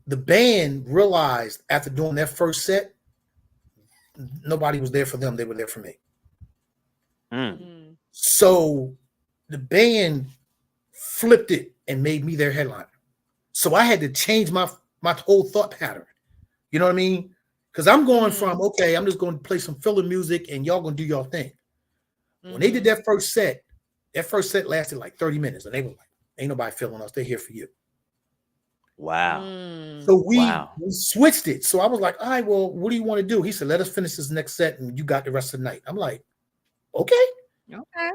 The band realized after doing their first set, nobody was there for them. They were there for me. So the band flipped it and made me their headliner. So I had to change my whole thought pattern. You know what I mean? Because I'm going from, okay, I'm just going to play some filler music and y'all going to do y'all thing. When they did that first set lasted like 30 minutes. And they were like, ain't nobody feeling us. They're here for you. Wow. So we switched it. So I was like, all right, well, what do you want to do? He said, let us finish this next set and you got the rest of the night. I'm like, okay. Okay.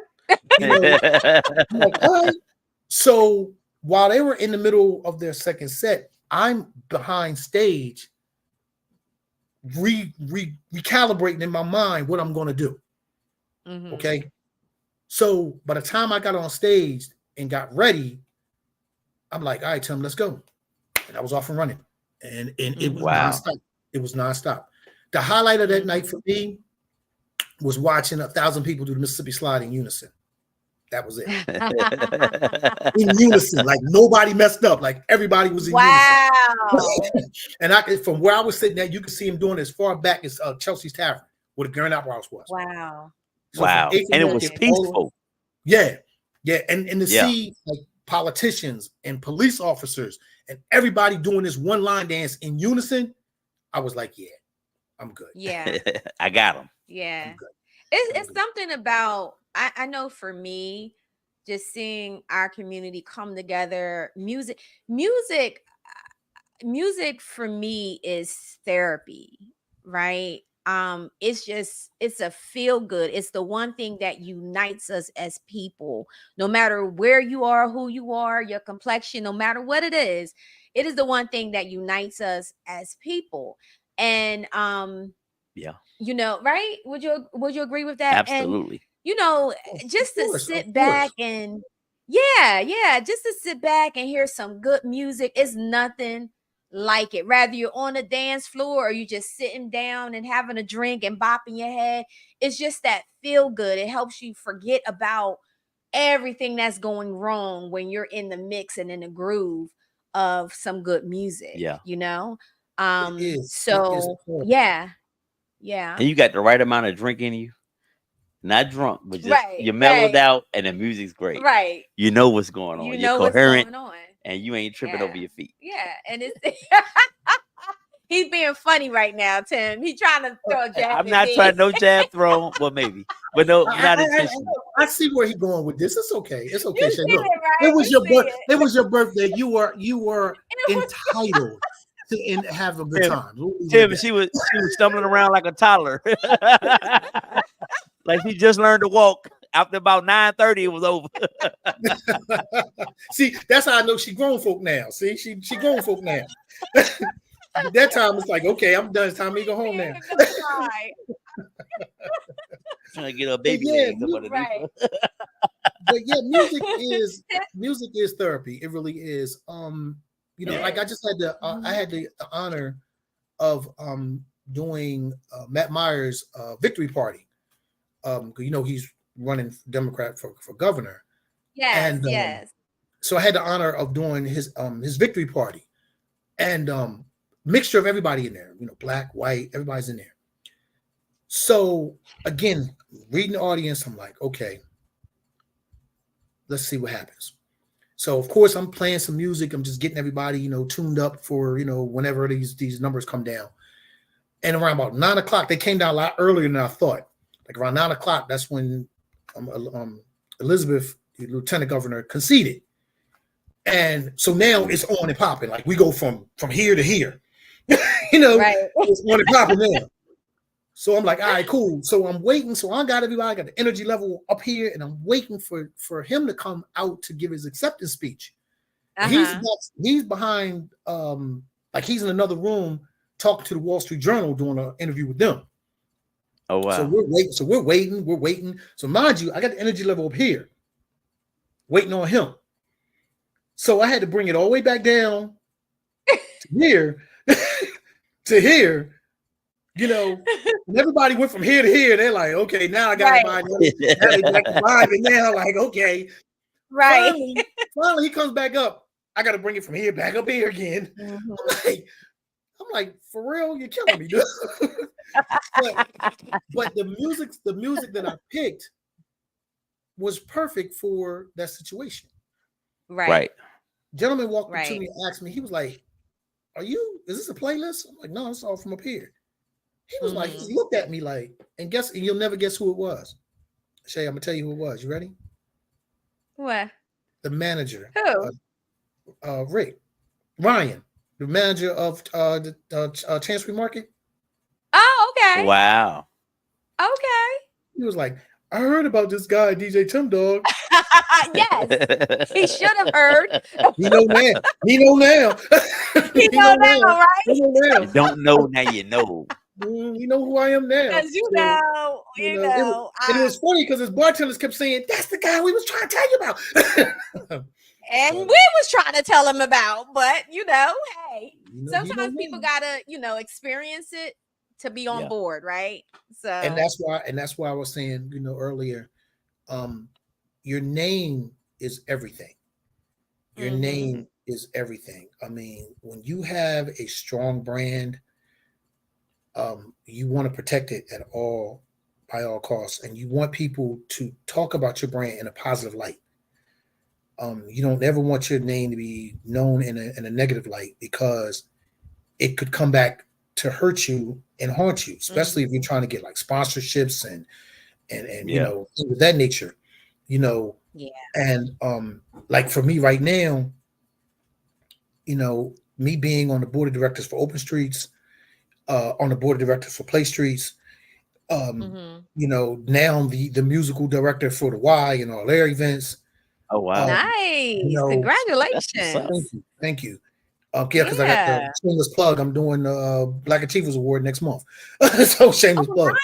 You know, I'm like, all right. So while they were in the middle of their second set, I'm behind stage recalibrating in my mind what I'm going to do. Okay. So by the time I got on stage and got ready, I'm like, all right, Tim, let's go. And I was off and running. And it was Wow. nonstop. It was nonstop. The highlight of that night for me was watching 1,000 people do the Mississippi Slide in unison. That was it. In unison, like nobody messed up, like everybody was in unison. And from where I was sitting at, you could see him doing as far back as Chelsea's Tavern, where the Grand Opera House was. Wow. So wow. And it was peaceful. Yeah. And to see like politicians and police officers and everybody doing this one line dance in unison, I was like, yeah, I'm good. Yeah. I got him. Yeah. It's something about, I know for me, just seeing our community come together, music for me is therapy, right? It's a feel good. It's the one thing that unites us as people, no matter where you are, who you are, your complexion, no matter what it is the one thing that unites us as people. And you know, right? Would you agree with that? Absolutely. And you know, just to sit back and just to sit back and hear some good music is nothing like it. Rather you're on a dance floor or you just sitting down and having a drink and bopping your head. It's just that feel good. It helps you forget about everything that's going wrong when you're in the mix and in the groove of some good music. Yeah. You know? So yeah. And you got the right amount of drink in you. Not drunk, but just you're mellowed out and the music's great. Right. You know what's going on. You're coherent what's going on. And you ain't tripping over your feet. Yeah. And it's he's being funny right now, Tim. He's trying to throw a jab. I'm not trying no jab throw. Well, maybe. But no, not intentional. I see where he's going with this. It's okay. It's okay. You Shay, see look, it, right? it was your birthday. You were entitled to have a good time. Tim, she was stumbling around like a toddler. Like she just learned to walk. After about 9:30, it was over. See, that's how I know she grown folk now. See, she grown folk now. At that time, it's like, okay, I'm done. It's time me to go home now. Trying to get a baby legs up underneath. Right. But yeah, music is therapy. It really is. You know, like I just had the honor of doing Matt Meyer's victory party. You know, he's running Democrat for governor. Yes, yes. So I had the honor of doing his victory party, and mixture of everybody in there. You know, black, white, everybody's in there. So again, reading the audience, I'm like, okay, let's see what happens. So of course I'm playing some music. I'm just getting everybody, you know, tuned up for, you know, whenever these numbers come down. And around about 9 o'clock, they came down a lot earlier than I thought. Like around 9 o'clock, that's when Elizabeth, the lieutenant governor, conceded. And so now it's on and popping. Like we go from here to here. You know, right. It's on and popping now. So I'm like, all right, cool. So I'm waiting. So I got everybody, I got the energy level up here, and I'm waiting for him to come out to give his acceptance speech. He's behind, like he's in another room talking to the Wall Street Journal, doing an interview with them. Oh wow! So we're waiting. So mind you, I got the energy level up here, waiting on him. So I had to bring it all the way back down to here, to here. You know, and everybody went from here to here. They're like, okay, now I got everybody. Now they back to vibe, and now like, okay, right. Finally, he comes back up. I got to bring it from here back up here again. Mm-hmm. I'm like, for real, you're killing me, dude. but the music that I picked was perfect for that situation. Right. Gentleman walked up to me and asked me, he was like, is this a playlist? I'm like, no, it's all from up here. He was like, he looked at me like, and you'll never guess who it was. Shay, I'm gonna tell you who it was. You ready? What? The manager. Who? Ryan, the manager of the Chancery Market. Oh, okay. Wow. Okay. He was like, I heard about this guy, DJ Tim Dogg. Yes, he should have heard. He know now. He know now. He know now, right? He know now. You don't know now, you know. You know who I am now. Because you know. And it was funny because his bartenders kept saying, "That's the guy we was trying to tell you about." and we was trying to tell him about, but hey, sometimes me. people gotta, experience it to be on board, right? So, and that's why I was saying, earlier, your name is everything. Your name is everything. I mean, when you have a strong brand, you want to protect it by all costs, and you want people to talk about your brand in a positive light. You don't ever want your name to be known in a negative light, because it could come back to hurt you and haunt you, especially if you're trying to get like sponsorships and things of that nature, and like for me right now, me being on the board of directors for Open Streets, on the board of directors for Play Streets, now the musical director for the Y and all their events. Oh wow! Nice, congratulations! Thank you. Because I got the shameless plug. I'm doing Black Achievers Award next month, so shameless plug.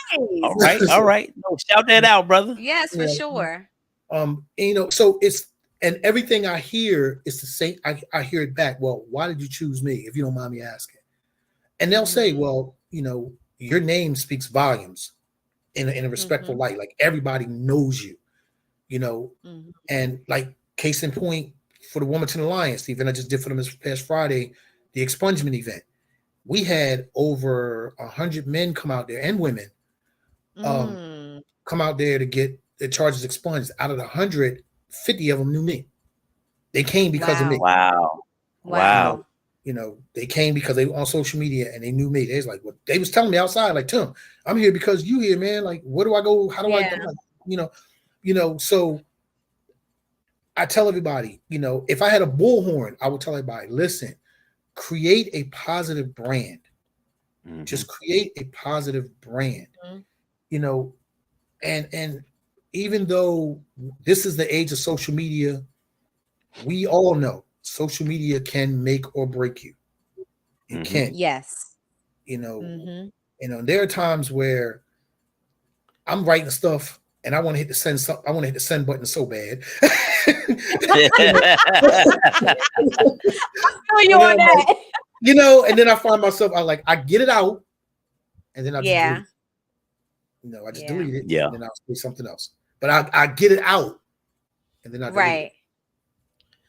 Nice. All right. No, shout that out, brother. Yes, for sure. So it's, and everything I hear is the same. I hear it back. Well, why did you choose me, if you don't mind me asking? And they'll say, well, your name speaks volumes in a respectful light. Like, everybody knows you, and like, case in point, for the Wilmington Alliance, the event I just did for them this past Friday, the expungement event, we had over 100 men come out there, and women come out there to get the charges expunged. Out of the 100, 50 of them knew me. They came because of me. Wow. They came because they were on social media and they knew me. They was like, well, they was telling me outside, like, Tim, I'm here because you here, man. Like, where do I go? How do I go? So I tell everybody, if I had a bullhorn, I would tell everybody, listen, create a positive brand. Just create a positive brand. And even though this is the age of social media, we all know social media can make or break you. It can. Yes. There are times where I'm writing stuff and I want to hit the send button so bad. I feel you on that. And then I find myself, I get it out, and then I just delete it. I just delete it, and then I'll say something else. But I get it out, and then I delete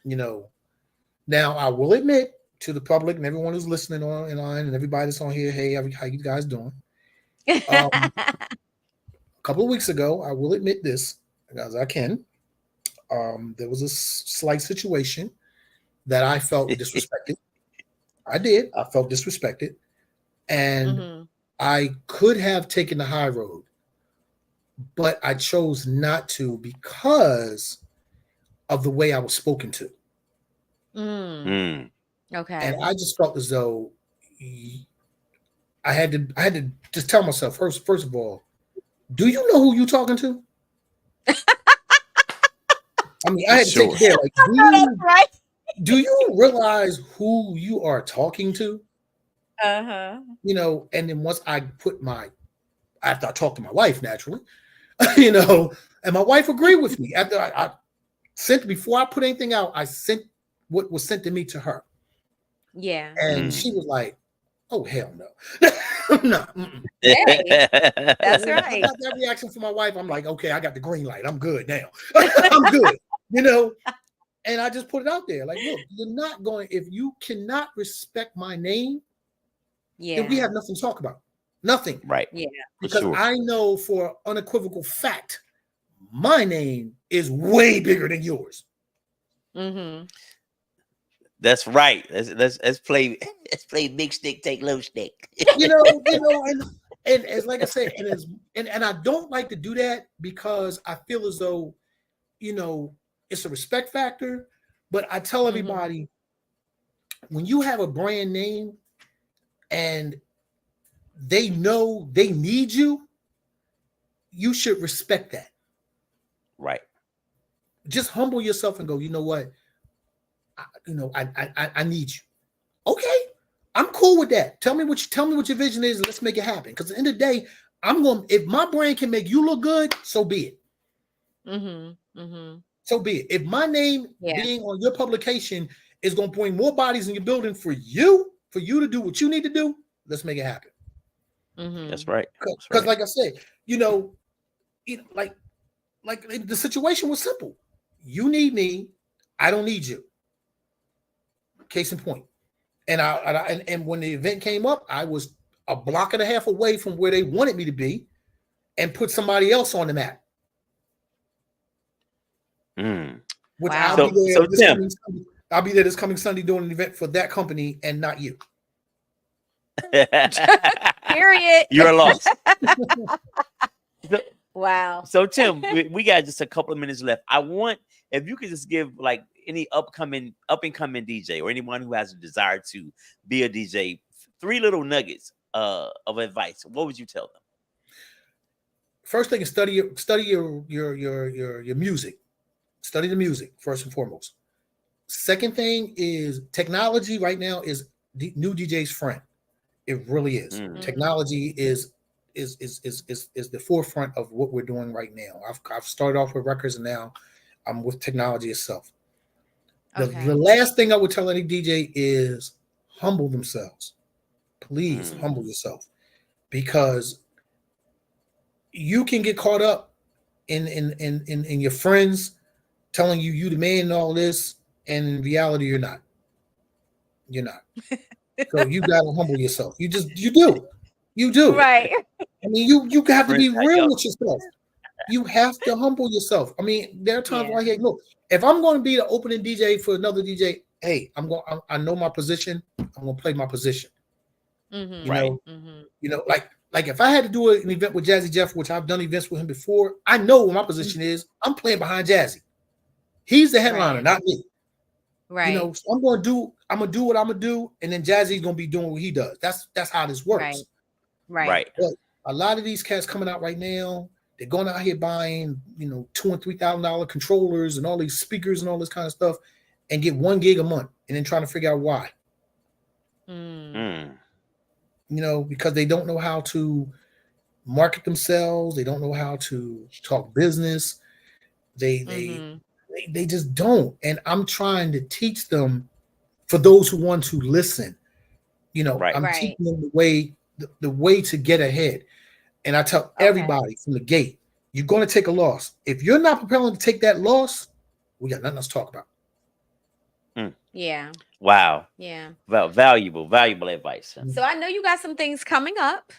it. Now I will admit to the public and everyone who's listening on and everybody that's on here, hey, how you guys doing? A couple of weeks ago, I will admit this, as I can. There was a slight situation that I felt disrespected. I did. I felt disrespected. And I could have taken the high road, but I chose not to because of the way I was spoken to. Okay. And I just felt as though I had to just tell myself, first of all, do you know who you're talking to? I mean, I had to take it there. Like, do you realize who you are talking to? And then once after I talked to my wife, naturally, and my wife agreed with me. After I sent, before I put anything out, I sent what was sent to me to her. Yeah. And she was like, oh, hell no. No. Hey, that's right. I got that reaction from my wife. I'm like, okay, I got the green light. I'm good now. I'm good. And I just put it out there. Like, look, you're not going, if you cannot respect my name, then we have nothing to talk about. Nothing. Right. Yeah. Because I know for unequivocal fact, my name is way bigger than yours. That's right. Let's play big stick, take low stick. And as like I said, and I don't like to do that because I feel as though, it's a respect factor. But I tell everybody, when you have a brand name and they know they need you, you should respect that. Right. Just humble yourself and go, you know what? I need you. Okay, I'm cool with that. Tell me what your vision is, and let's make it happen. Because at the end of the day, if my brand can make you look good, so be it. so be it. If my name Yeah. being on your publication is going to bring more bodies in your building for you to do what you need to do, let's make it happen. That's right. That's Because, right. like I said, like the situation was simple. You need me, I don't need you. Case in point. And when the event came up, I was a block and a half away from where they wanted me to be, and put somebody else on the map. Which Wow. I'll be there So this Tim, coming Sunday. I'll be there this coming Sunday doing an event for that company and not you. Period. you're lost. Wow. So Tim, we got just a couple of minutes left. I want if you could just give like any up and coming DJ or anyone who has a desire to be a DJ, 3 little nuggets of advice. What would you tell them? First thing is study your music. Study the music first and foremost. Second thing is technology right now is the new DJ's friend. It really is. Technology is the forefront of what we're doing right now. I've started off with records and now I'm with technology itself. The last thing I would tell any DJ is humble themselves. Please humble yourself, because you can get caught up in your friends telling you the man and all this, and in reality you're not. You're not. So you gotta humble yourself. You do. Right. I mean, you have to be real with yourself. You have to humble yourself. I mean, there are times where I hear, look, if I'm going to be the opening DJ for another DJ, hey, I know my position. I'm going to play my position. You know, like if I had to do an event with Jazzy Jeff, which I've done events with him before, I know what my position is. I'm playing behind Jazzy. He's the headliner, not me. Right. You know, so I'm gonna do what I'm gonna do, and then Jazzy's gonna be doing what he does. That's how this works. Right. But a lot of these cats coming out right now, they're going out here buying, $2,000 and $3,000 controllers and all these speakers and all this kind of stuff, and get 1 gig a month, and then trying to figure out why. Because they don't know how to market themselves, they don't know how to talk business. They just don't. And I'm trying to teach them, for those who want to listen. I'm teaching them the way to get ahead. And I tell everybody from the gate, you're going to take a loss. If you're not prepared to take that loss, we got nothing else to talk about. Yeah. Wow. Yeah. Well, valuable advice. So I know you got some things coming up.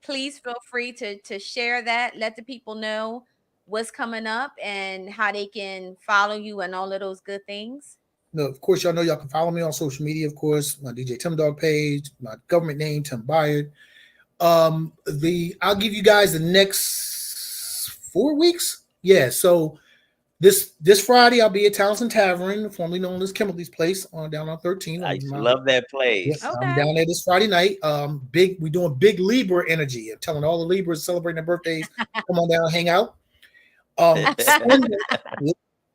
Please feel free to share that. Let the people know what's coming up and how they can follow you and all of those good things. No, of course, y'all know y'all can follow me on social media, of course, my DJ Tim Dogg page, my government name, Tim Byard. I'll give you guys the next 4 weeks. Yeah, so this Friday I'll be at Townsend Tavern, formerly known as Kimberly's Place, down on 13. I love that place. Yes, I'm down there this Friday night. We're doing big Libra energy. I'm telling all the Libras celebrating their birthdays, come on down, hang out.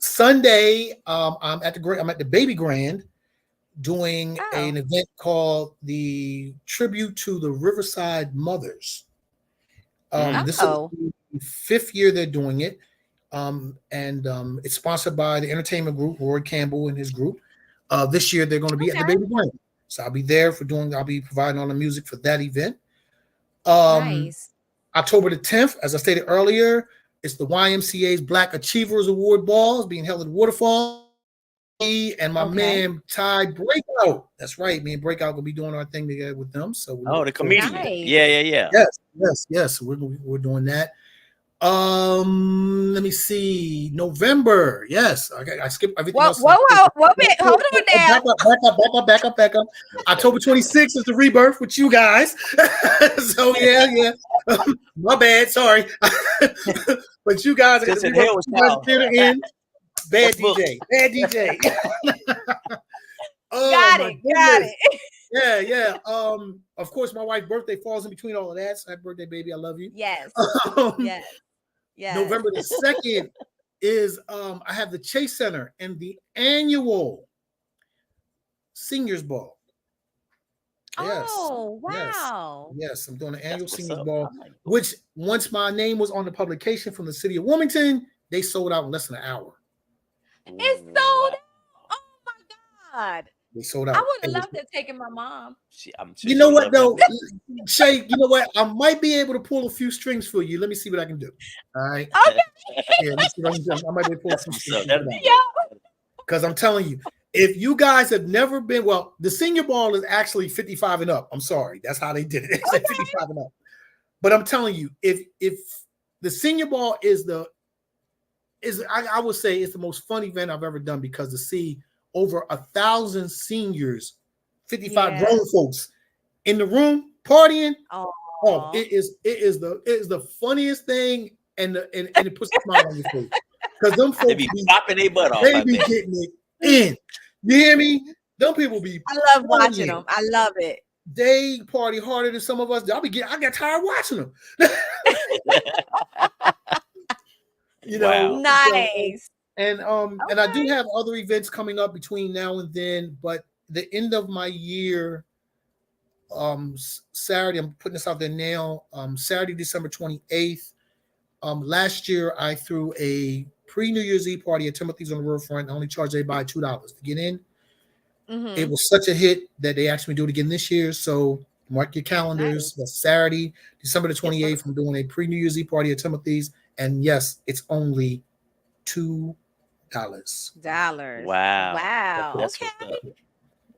Sunday, I'm at the Baby Grand doing an event called the Tribute to the Riverside Mothers. This is the 5th year they're doing it. And it's sponsored by the entertainment group, Roy Campbell and his group. This year they're going to be at the Baby Grand. So I'll be there I'll be providing all the music for that event. Nice. October the 10th, as I stated earlier, it's the YMCA's Black Achievers Award Balls being held at the Waterfall. Me and my man Ty Breakout. That's right. Me and Breakout will be doing our thing together with them. So the comedian. Nice. Yeah. Yes. We're doing that. Let me see. November. Yes. I skipped everything else. Whoa, bit. Hold on now. Back up. October 26th is the rebirth with you guys. So yeah. My bad. Sorry. But you guys are in. Bad DJ. Got it. Yeah. Of course, my wife's birthday falls in between all of that. So happy birthday, baby. I love you. Yes. Yes. November the 2nd is I have the Chase Center and the annual Seniors Ball. Yes. Oh, wow. Yes, I'm doing an annual Seniors Ball, which once my name was on the publication from the city of Wilmington, They sold out in less than an hour. It's sold out. Oh my God. They sold I out. would have And loved to have taken my mom. I'm sure you know she what loved though, it. Shay? You know what? I might be able to pull a few strings for you. Let me see what I can do. All right. Okay. Yeah, let me see what I can do. I might be able to pull some So strings that'd be because I'm telling you, if you guys have never been, well, the senior ball is actually 55 and up. I'm sorry, that's how they did it. They said 55 and up. But I'm telling you, if the senior ball I would say it's the most fun event I've ever done because to see over 1,000 seniors, 55 grown folks in the room partying. Oh, it is the funniest thing, and it puts a smile on your face because them folks they be popping their butt off. they be getting it in. You hear me? Them people be. I love watching them. I love it. They party harder than some of us. I get tired watching them. You know, wow. Nice. So, and and I do have other events coming up between now and then, but the end of my year, Saturday, I'm putting this out there now. Saturday, December 28th. Last year I threw a pre-New Year's Eve party at Timothy's on the Riverfront. I only charged everybody $2 to get in. Mm-hmm. It was such a hit that they asked me to do it again this year. So mark your calendars. Nice. That's Saturday, December the 28th. I'm doing a pre-New Year's Eve party at Timothy's. And yes, it's only $2. Wow. Wow. That's Okay. what's up.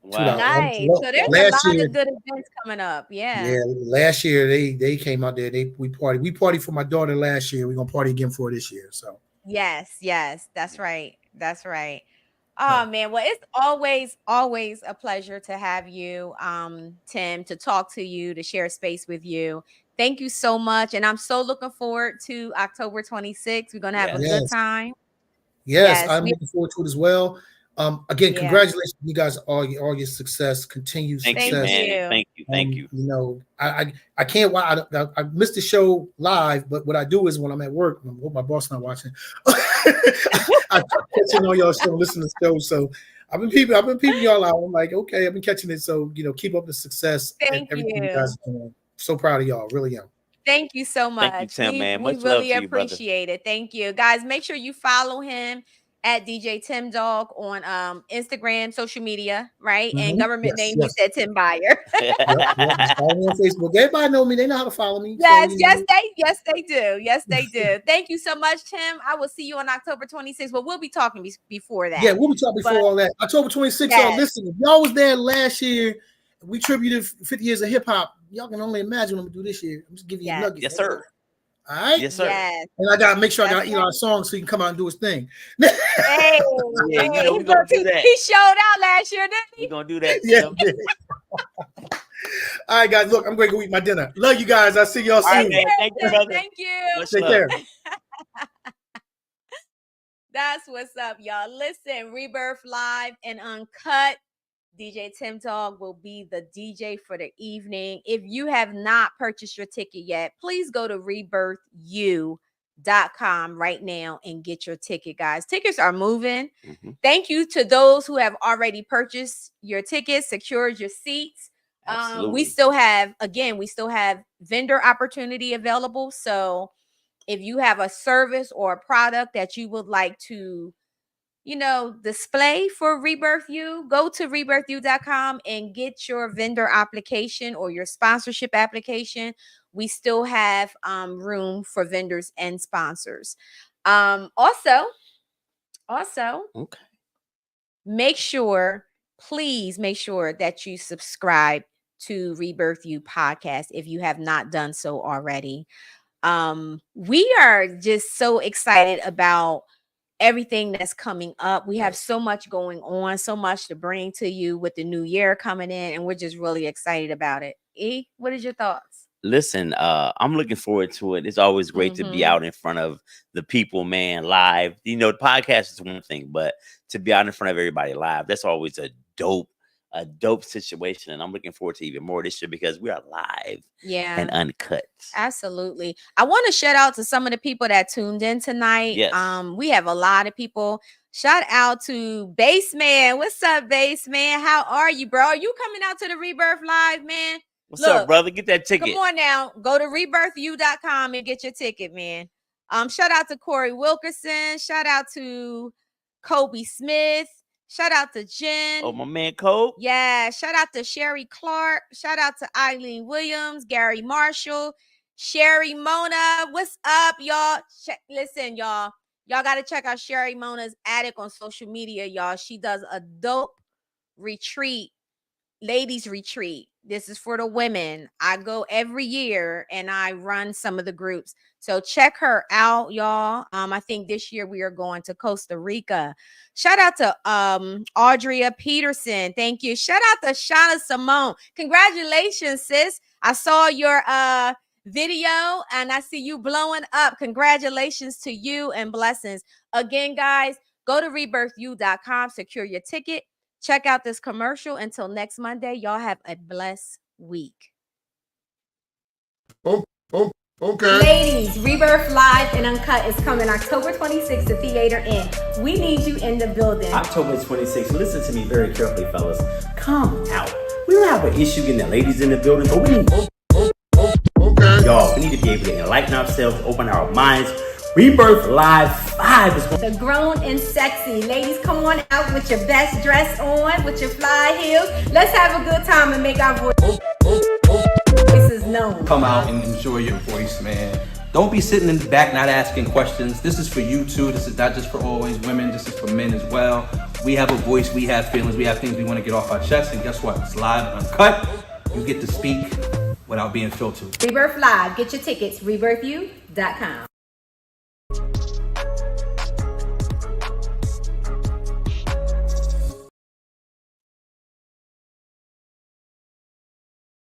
Wow. Nice. So there's a lot of good events coming up. Yeah. Yeah. Last year they came out there. We partied for my daughter last year. We're gonna party again for this year. So yes, that's right. Oh man, well, it's always a pleasure to have you, Tim, to talk to you, to share space with you. Thank you so much, and I'm so looking forward to October 26th. We're gonna have a good time. Yes, I'm looking forward to it as well. Again, congratulations, you guys, all your success, continued success. Thank you. You know, I can't. I missed the show live, but what I do is when I'm at work, I hope my boss not watching. I catching all y'all show, listen to the show. So I've been peeping y'all out. I'm like, okay, I've been catching it. So keep up the success and everything you guys are doing. So proud of y'all, really am. Thank you so much. Thank you, Tim, man. We really appreciate it. Thank you, guys. Make sure you follow him at DJ Tim Dogg on Instagram, social media, right? And government name, he said Tim Buyer. Follow me on Facebook. Everybody know me. They know how to follow me. Yes, they do. Yes, they do. Thank you so much, Tim. I will see you on October 26th. But we'll be talking before that. Yeah, we'll be talking before all that. October 26th, y'all listen. If y'all was there last year, we tributed 50 years of hip hop. Y'all can only imagine what I'm gonna do this year. I'm just giving you nuggets. Yes, sir. All right. Yes, sir. Yes. And I gotta make sure I got Elon's song so he can come out and do his thing. Hey, we're gonna do that. He showed out last year, didn't he? We're gonna do that. Yeah. All right, guys. Look, I'm going to go eat my dinner. Love you guys. I'll see y'all soon. Right, man. Thank you, brother. Thank you. Take care. That's what's up, y'all. Listen, Rebirth Live and Uncut. DJ Tim Dogg will be the DJ for the evening. If you have not purchased your ticket yet, please go to rebirthu.com right now and get your ticket, guys. Tickets are moving. Thank you to those who have already purchased your tickets, secured your seats. We still have vendor opportunity available. So if you have a service or a product that you would like to display for Rebirth U, go to rebirthu.com and get your vendor application or your sponsorship application. We still have room for vendors and sponsors. Also, okay. Please make sure that you subscribe to Rebirth U podcast if you have not done so already. We are just so excited about everything that's coming up. We have so much going on, so much to bring to you with the new year coming in, and we're just really excited about it. E, what is your thoughts? Listen, I'm looking forward to it. It's always great to be out in front of the people, man, live. The podcast is one thing, but to be out in front of everybody live, that's always a dope situation. And I'm looking forward to even more this year because we are live and uncut. Absolutely. I want to shout out to some of the people that tuned in tonight. Yes. We have a lot of people. Shout out to Baseman. What's up, Baseman? How are you, bro? Are you coming out to the Rebirth Live, man? What's up, brother? Get that ticket. Come on now. Go to rebirthu.com and get your ticket, man. Shout out to Corey Wilkerson. Shout out to Kobe Smith. Shout out to Jen. Oh, my man Cole. Yeah. Shout out to Sherry Clark. Shout out to Eileen Williams, Gary Marshall, Sherry Mona. What's up, y'all? Listen, y'all. Y'all got to check out Sherry Mona's Attic on social media, y'all. She does a dope retreat, ladies retreat. This is for the women. I go every year and I run some of the groups. So check her out, y'all. I think this year we are going to Costa Rica. Shout out to Audria Peterson. Thank you. Shout out to Shauna Simone. Congratulations, sis. I saw your video and I see you blowing up. Congratulations to you and blessings. Again, guys, go to rebirthu.com, secure your ticket. Check out this commercial. Until next Monday, y'all have a blessed week. Okay. Ladies, Rebirth Live and Uncut is coming October 26th to Theater Inn. We need you in the building. October 26th. Listen to me very carefully, fellas. Come out. We don't have an issue getting the ladies in the building, but we need y'all. We need to be able to enlighten ourselves, open our minds. Rebirth Live 5 is the grown and sexy. Ladies, come on out with your best dress on, with your fly heels. Let's have a good time and make our voices known. Come out and enjoy your voice, man. Don't be sitting in the back not asking questions. This is for you too. This is not just for always women. This is for men as well. We have a voice. We have feelings. We have things we want to get off our chest. And guess what? It's live, uncut. You get to speak without being filtered. Rebirth Live. Get your tickets. RebirthU.com.